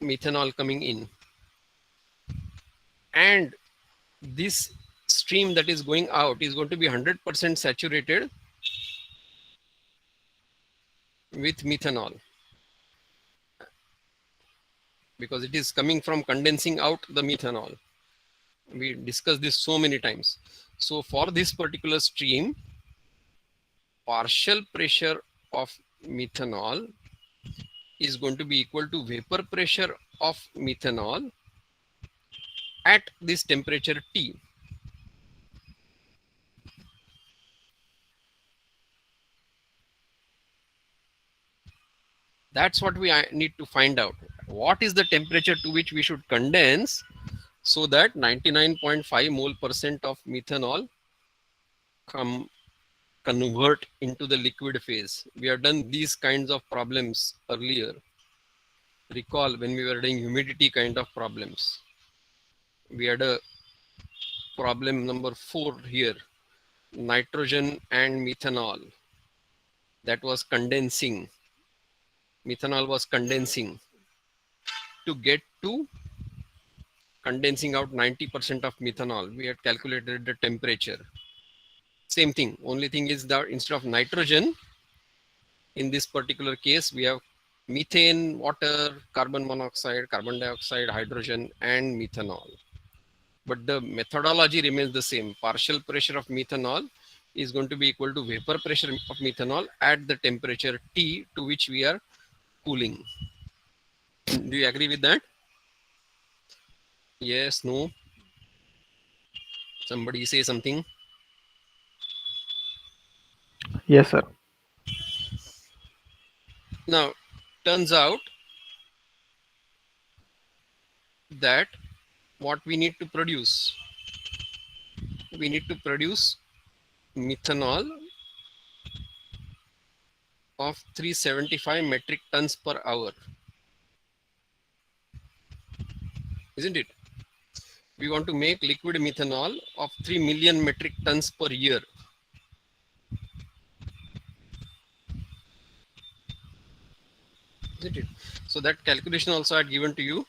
Speaker 1: methanol coming in. And this stream that is going out is going to be 100% saturated with methanol, because it is coming from condensing out the methanol. We discussed this so many times. So for this particular stream, partial pressure of methanol is going to be equal to vapor pressure of methanol at this temperature T. That's what we need to find out. What is the temperature to which we should condense so that 99.5 mole percent of methanol convert into the liquid phase. We have done these kinds of problems earlier. Recall when we were doing humidity kind of problems. We had a problem number 4 here, nitrogen and methanol. That was condensing. Methanol was condensing to get to condensing out 90% of methanol. We had calculated the temperature. Same thing. Only thing is that instead of nitrogen, in this particular case, we have methane, water, carbon monoxide, carbon dioxide, hydrogen, and methanol. But the methodology remains the same. Partial pressure of methanol is going to be equal to vapor pressure of methanol at the temperature T to which we are cooling. Do you agree with that? Yes, no? Somebody say something.
Speaker 5: Yes, sir.
Speaker 1: Now, turns out that what we need to produce, we need to produce methanol of 375 metric tons per hour. Isn't it? We want to make liquid methanol of 3 million metric tons per year. Isn't it? So that calculation also I had given to you.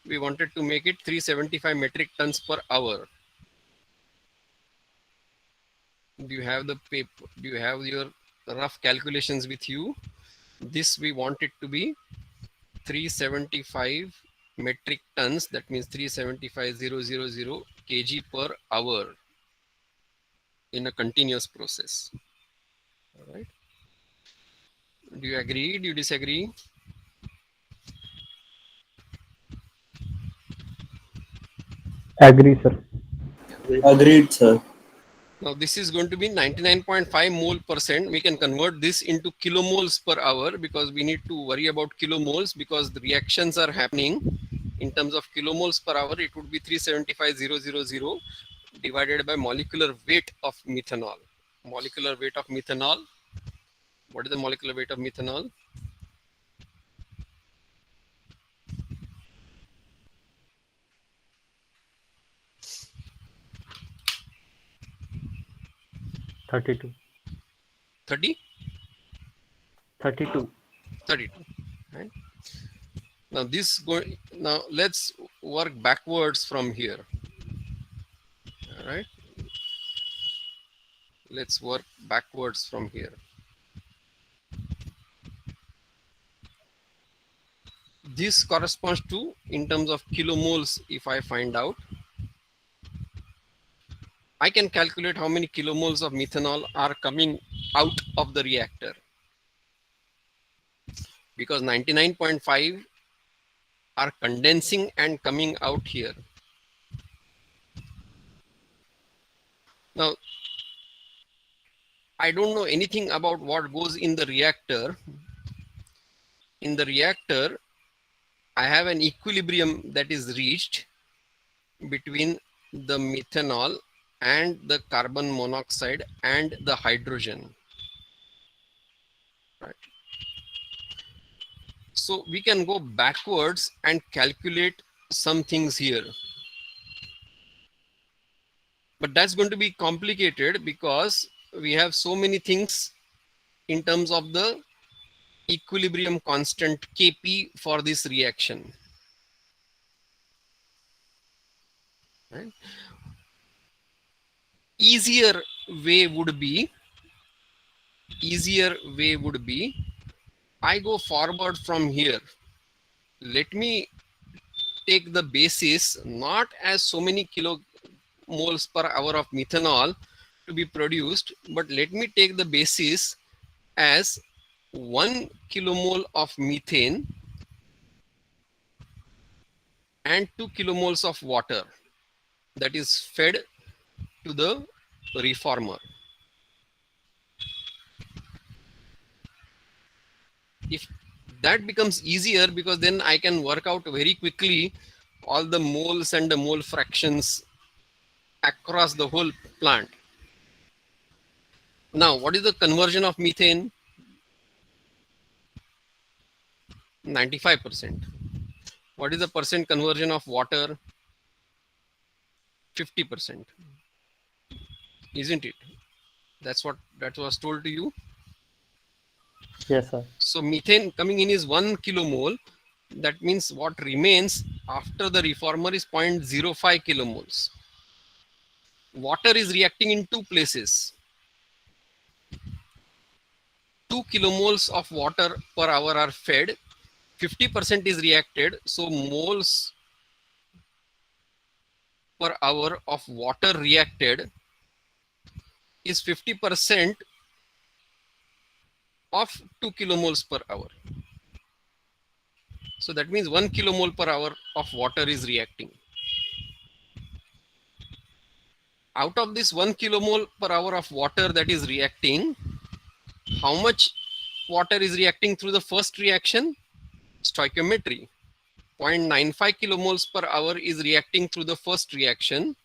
Speaker 1: We wanted to make it 375 metric tons per hour. Do you have the paper? Do you have your rough calculations with you? This we want it to be 375 metric tons, that means 375,000 kg per hour in a continuous process. All right. Do you agree? Do you disagree?
Speaker 5: Agree, sir.
Speaker 2: Agreed, sir.
Speaker 1: Now this is going to be 99.5 mole percent. We can convert this into kilomoles per hour because we need to worry about kilomoles because the reactions are happening in terms of kilomoles per hour. It would be 375,000 divided by molecular weight of methanol. Molecular weight of methanol. What is the molecular weight of methanol?
Speaker 10: Thirty-two.
Speaker 1: 30?
Speaker 10: 32.
Speaker 1: 32. Right? Now now let's work backwards from here. All right. Let's work backwards from here. This corresponds to, in terms of kilomoles, if I find out, I can calculate how many kilomoles of methanol are coming out of the reactor. Because 99.5 are condensing and coming out here. Now, I don't know anything about what goes in the reactor. In the reactor, I have an equilibrium that is reached between the methanol and the carbon monoxide and the hydrogen. Right. So we can go backwards and calculate some things here. But that's going to be complicated because we have so many things in terms of the equilibrium constant Kp for this reaction. Right? Easier way would be, I go forward from here. Let me take the basis not as so many kilomoles per hour of methanol to be produced, but let me take the basis as 1 kilomole of methane and 2 kilomoles of water that is fed to the reformer. If that becomes easier, because then I can work out very quickly all the moles and the mole fractions across the whole plant. Now, what is the conversion of methane? 95%. What is the percent conversion of water? 50%. Isn't it? That's what that was told to you.
Speaker 10: Yes, sir.
Speaker 1: So methane coming in is 1 kilomole. That means what remains after the reformer is 0.05 kilomoles. Water is reacting in two places. 2 kilomoles of water per hour are fed. 50% is reacted. So moles per hour of water reacted is 50% of 2 kilomoles per hour. So that means 1 kilomole per hour of water is reacting. Out of this 1 kilomole per hour of water that is reacting, how much water is reacting through the first reaction? Stoichiometry. 0.95 kilomoles per hour is reacting through the first reaction,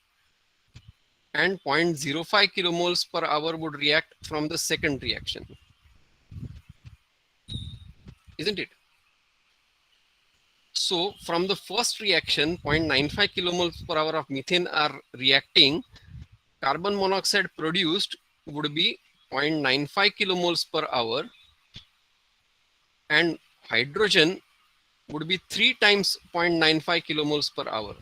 Speaker 1: and 0.05 kilomoles per hour would react from the second reaction. Isn't it? So from the first reaction, 0.95 kilomoles per hour of methane are reacting. Carbon monoxide produced would be 0.95 kilomoles per hour, and hydrogen would be 3 times 0.95 kilomoles per hour.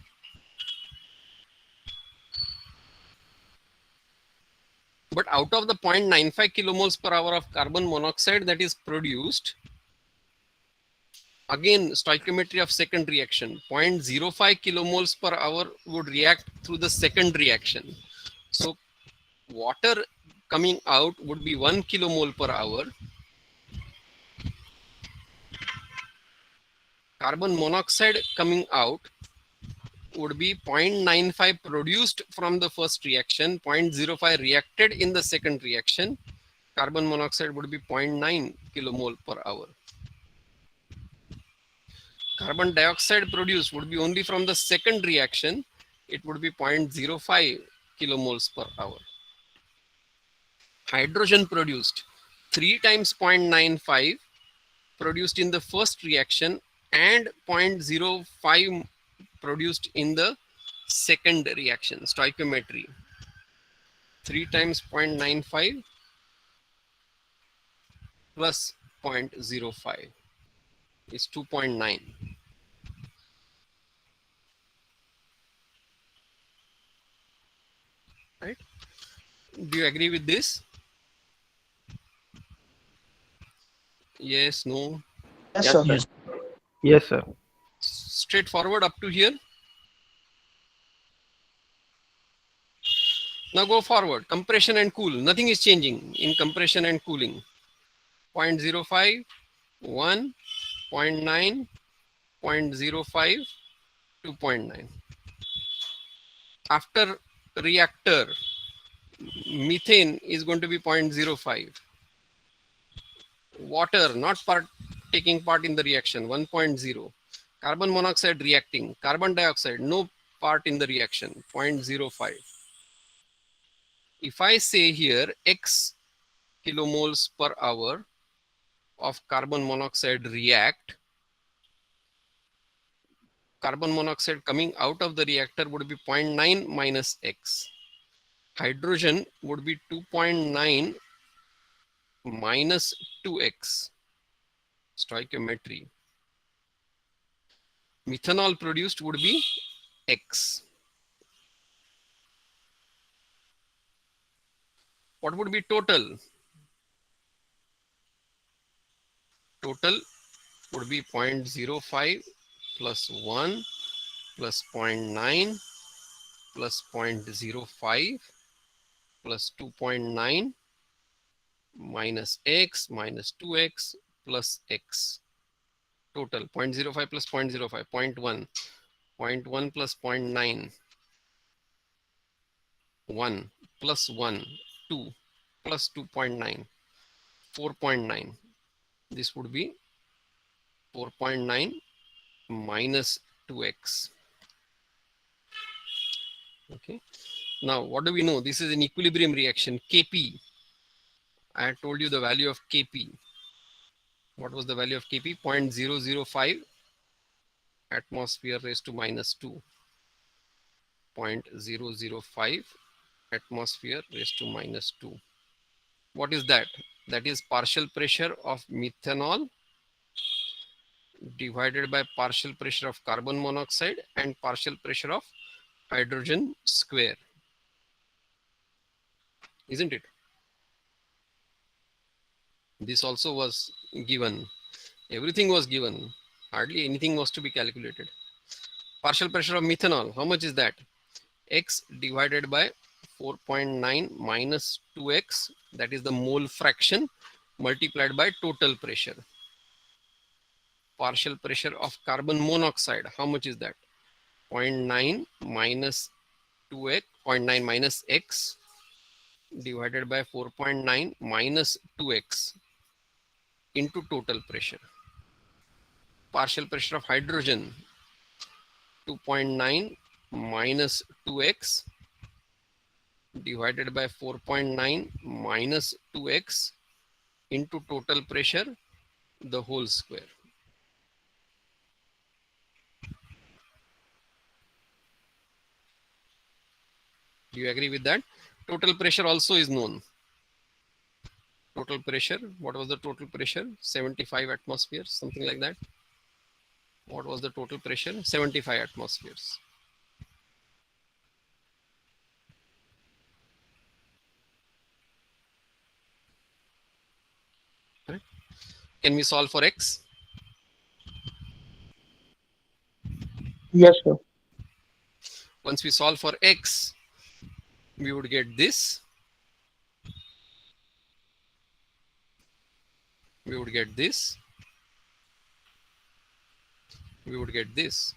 Speaker 1: But out of the 0.95 kilomoles per hour of carbon monoxide that is produced, Again, stoichiometry of second reaction, 0.05 kilomoles per hour would react through the second reaction. So water coming out would be 1 kilomole per hour. Carbon monoxide coming out would be 0.95 produced from the first reaction, 0.05 reacted in the second reaction. Carbon monoxide would be 0.9 kilomole per hour. Carbon dioxide produced would be only from the second reaction. It would be 0.05 kilomoles per hour. Hydrogen produced 3 times 0.95 produced in the first reaction and 0.05 produced in the second reaction. Stoichiometry 3 times 0.95 plus 0.05 is 2.9. Right? Do you agree with this? Yes, no?
Speaker 11: Yes,
Speaker 3: Yes,
Speaker 11: sir.
Speaker 3: sir.
Speaker 5: Yes, sir.
Speaker 1: Straightforward up to here. Now go forward. Compression and cool. Nothing is changing in compression and cooling. 0.05, 1, 0.9, 0.05, 2.9. After reactor, methane is going to be 0.05. Water not taking part in the reaction, 1.0. Carbon monoxide reacting. Carbon dioxide no part in the reaction, 0.05. If I say here X kilomoles per hour of carbon monoxide react, carbon monoxide coming out of the reactor would be 0.9 minus X. Hydrogen would be 2.9 minus 2X. Stoichiometry. Methanol produced would be X. What would be total? Total would be 0.05 plus 1 plus 0.9 plus 0.05 plus 2.9 minus X minus 2X plus X. Total 0.05 plus 0.05, 0.1, 0.1 plus 0.9, 1 plus 1, 2 plus 2.9, 4.9. This would be 4.9 minus 2x. Okay. Now, what do we know? This is an equilibrium reaction, Kp. I had told you the value of Kp. What was the value of Kp? 0.005 atmosphere raised to minus 2. 0.005 atmosphere raised to minus 2. What is that? That is partial pressure of methanol divided by partial pressure of carbon monoxide and partial pressure of hydrogen square. Isn't it? This also was given. Everything was given. Hardly anything was to be calculated. Partial pressure of methanol, how much is that? X divided by 4.9 minus 2x, that is the mole fraction, multiplied by total pressure. Partial pressure of carbon monoxide, how much is that? 0.9 minus 2x, 0.9 minus x divided by 4.9 minus 2x into total pressure. Partial pressure of hydrogen, 2.9 minus 2x divided by 4.9 minus 2x into total pressure, the whole square. Do you agree with that? Total pressure also is known. Total pressure, what was the total pressure? 75 atmospheres, something like that. What was the total pressure? 75 atmospheres. Right? Can we solve for x?
Speaker 9: Yes, sir.
Speaker 1: Once we solve for x, we would get this. We would get this. We would get this.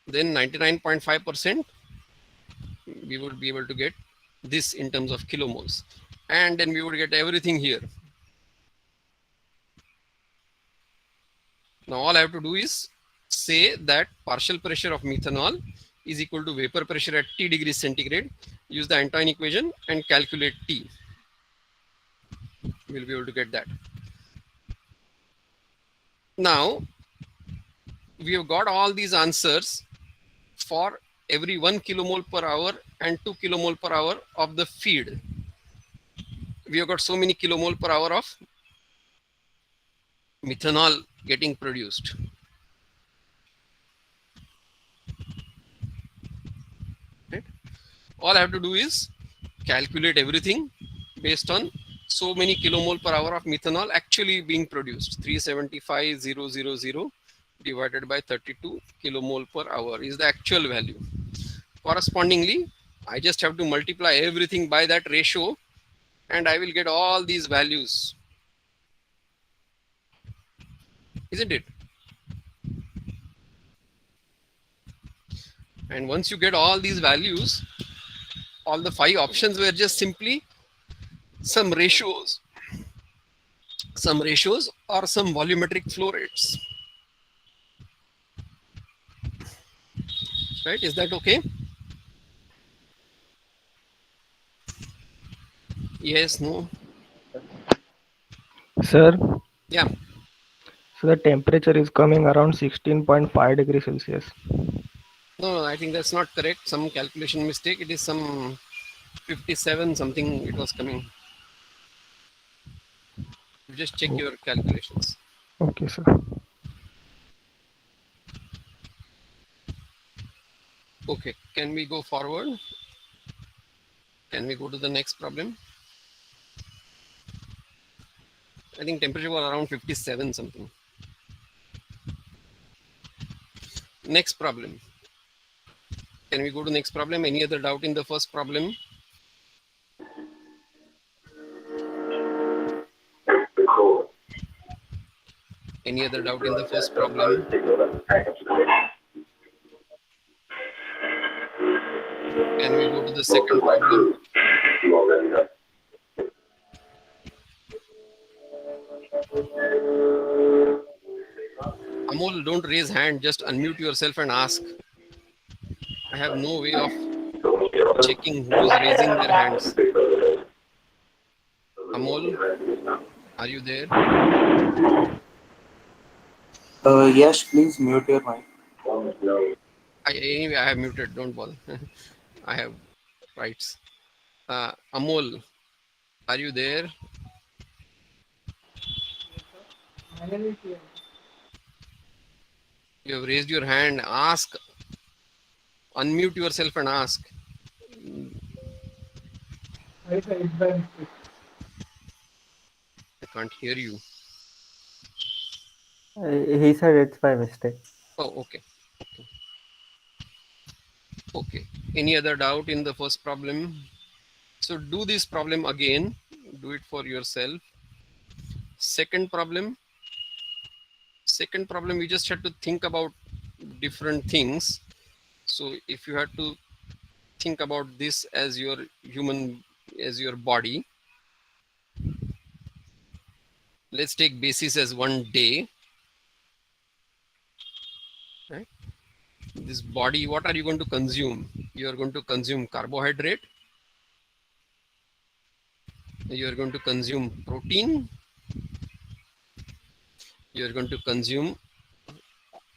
Speaker 1: Then 99.5%, we would be able to get this in terms of kilomoles. And then we would get everything here. Now all I have to do is say that partial pressure of methanol is equal to vapor pressure at T degrees centigrade. Use the Antoine equation and calculate T. We'll be able to get that. Now we have got all these answers for every 1 kilomole per hour and 2 kilomole per hour of the feed. We have got so many kilomole per hour of methanol getting produced. Right? All I have to do is calculate everything based on so many kilomole per hour of methanol actually being produced. 375,000 divided by 32 kilomole per hour is the actual value. Correspondingly, I just have to multiply everything by that ratio and I will get all these values. Isn't it? And once you get all these values, all the 5 options were just simply some ratios or some volumetric flow rates. Right? Is that okay? Yes, no?
Speaker 5: Sir,
Speaker 1: Yeah.
Speaker 5: so the temperature is coming around 16.5 degrees Celsius.
Speaker 1: No, I think that's not correct. Some calculation mistake. It is some 57 something it was coming. You just check your calculations.
Speaker 5: Okay, sir.
Speaker 1: Okay, can we go forward? Can we go to the next problem? I think temperature was around 57 something. Next problem. Can we go to next problem? Any other doubt in the first problem? Any other doubt in the first problem? Can we go to the second problem? Amol, don't raise hand, just unmute yourself and ask. I have no way of checking who is raising their hands. Amol, are you there?
Speaker 2: Yes, please mute your mic.
Speaker 1: Anyway, I have muted, don't bother. I have rights. Amol, are you there? You have raised your hand. Ask. Unmute yourself and ask. I can't hear you.
Speaker 10: He said it's by mistake.
Speaker 1: Oh, okay. Okay. Any other doubt in the first problem? So do this problem again. Do it for yourself. Second problem. Second problem, you just had to think about different things. So if you had to think about this as your body, let's take basis as one day. Right? This body, what are you going to consume? You are going to consume carbohydrate. You are going to consume protein. You are going to consume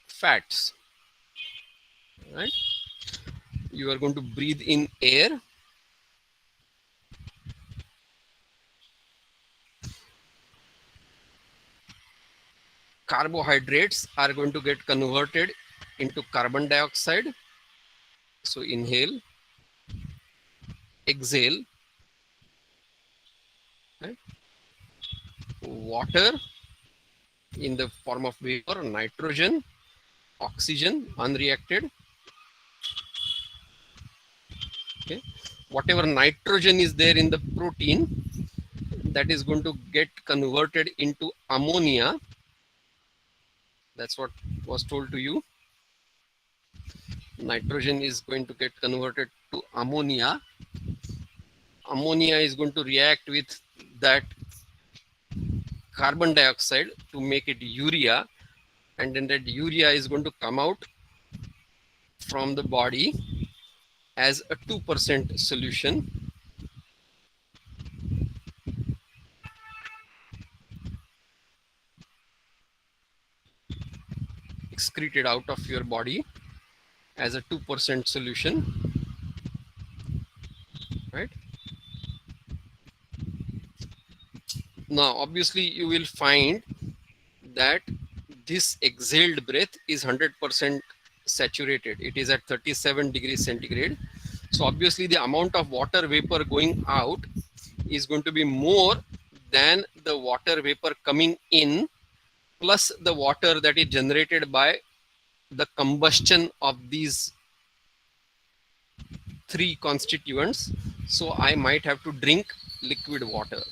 Speaker 1: fats. Right? You are going to breathe in air. Carbohydrates are going to get converted into carbon dioxide. So inhale, exhale. Right? Water in the form of vapor, nitrogen, oxygen, unreacted. Okay, whatever nitrogen is there in the protein, that is going to get converted into ammonia. That's what was told to you. Nitrogen is going to get converted to ammonia. Ammonia is going to react with that carbon dioxide to make it urea, and then that urea is going to come out from the body as a 2% solution. Excreted out of your body as a 2% solution, right? Now, obviously, you will find that this exhaled breath is 100% saturated. It is at 37 degrees centigrade. So obviously the amount of water vapor going out is going to be more than the water vapor coming in, plus the water that is generated by the combustion of these three constituents. So I might have to drink liquid water.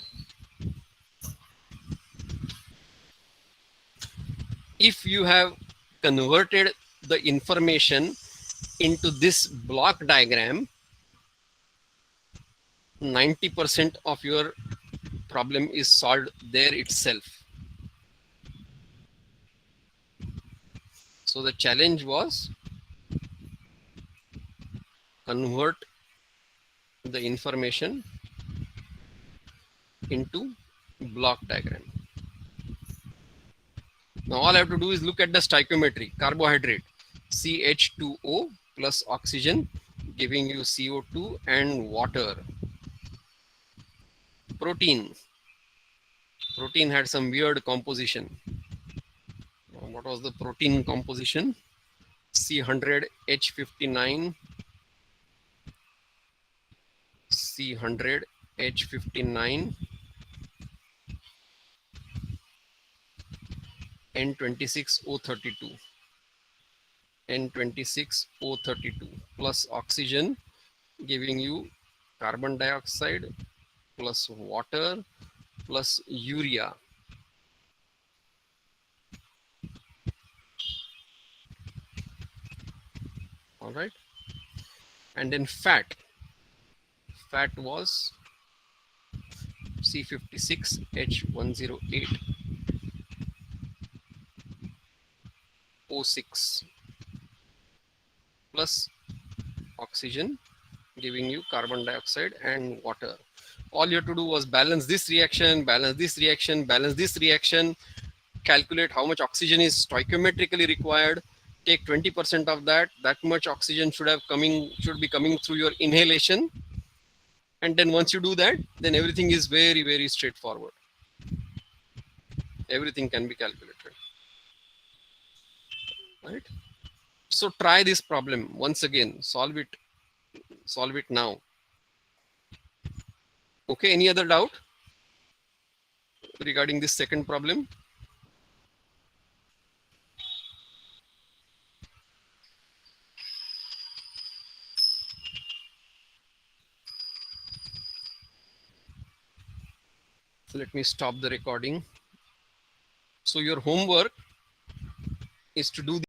Speaker 1: If you have converted the information into this block diagram, 90% of your problem is solved there itself. So the challenge was convert the information into block diagram. Now all I have to do is look at the stoichiometry. Carbohydrate, CH2O plus oxygen, giving you CO2 and water. Protein had some weird composition. What was the protein composition? C100H59, C100H59, N26O32, N26O32 plus oxygen, giving you carbon dioxide plus water plus urea. All right. And then fat was C56H108O6 plus oxygen, giving you carbon dioxide and water. All you have to do was balance this reaction, balance this reaction, balance this reaction, calculate how much oxygen is stoichiometrically required, take 20% of that much oxygen should be coming through your inhalation. And then once you do that, then everything is very, very straightforward. Everything can be calculated, right? So try this problem once again, solve it now. Okay, any other doubt regarding this second problem? So let me stop the recording. So your homework is to do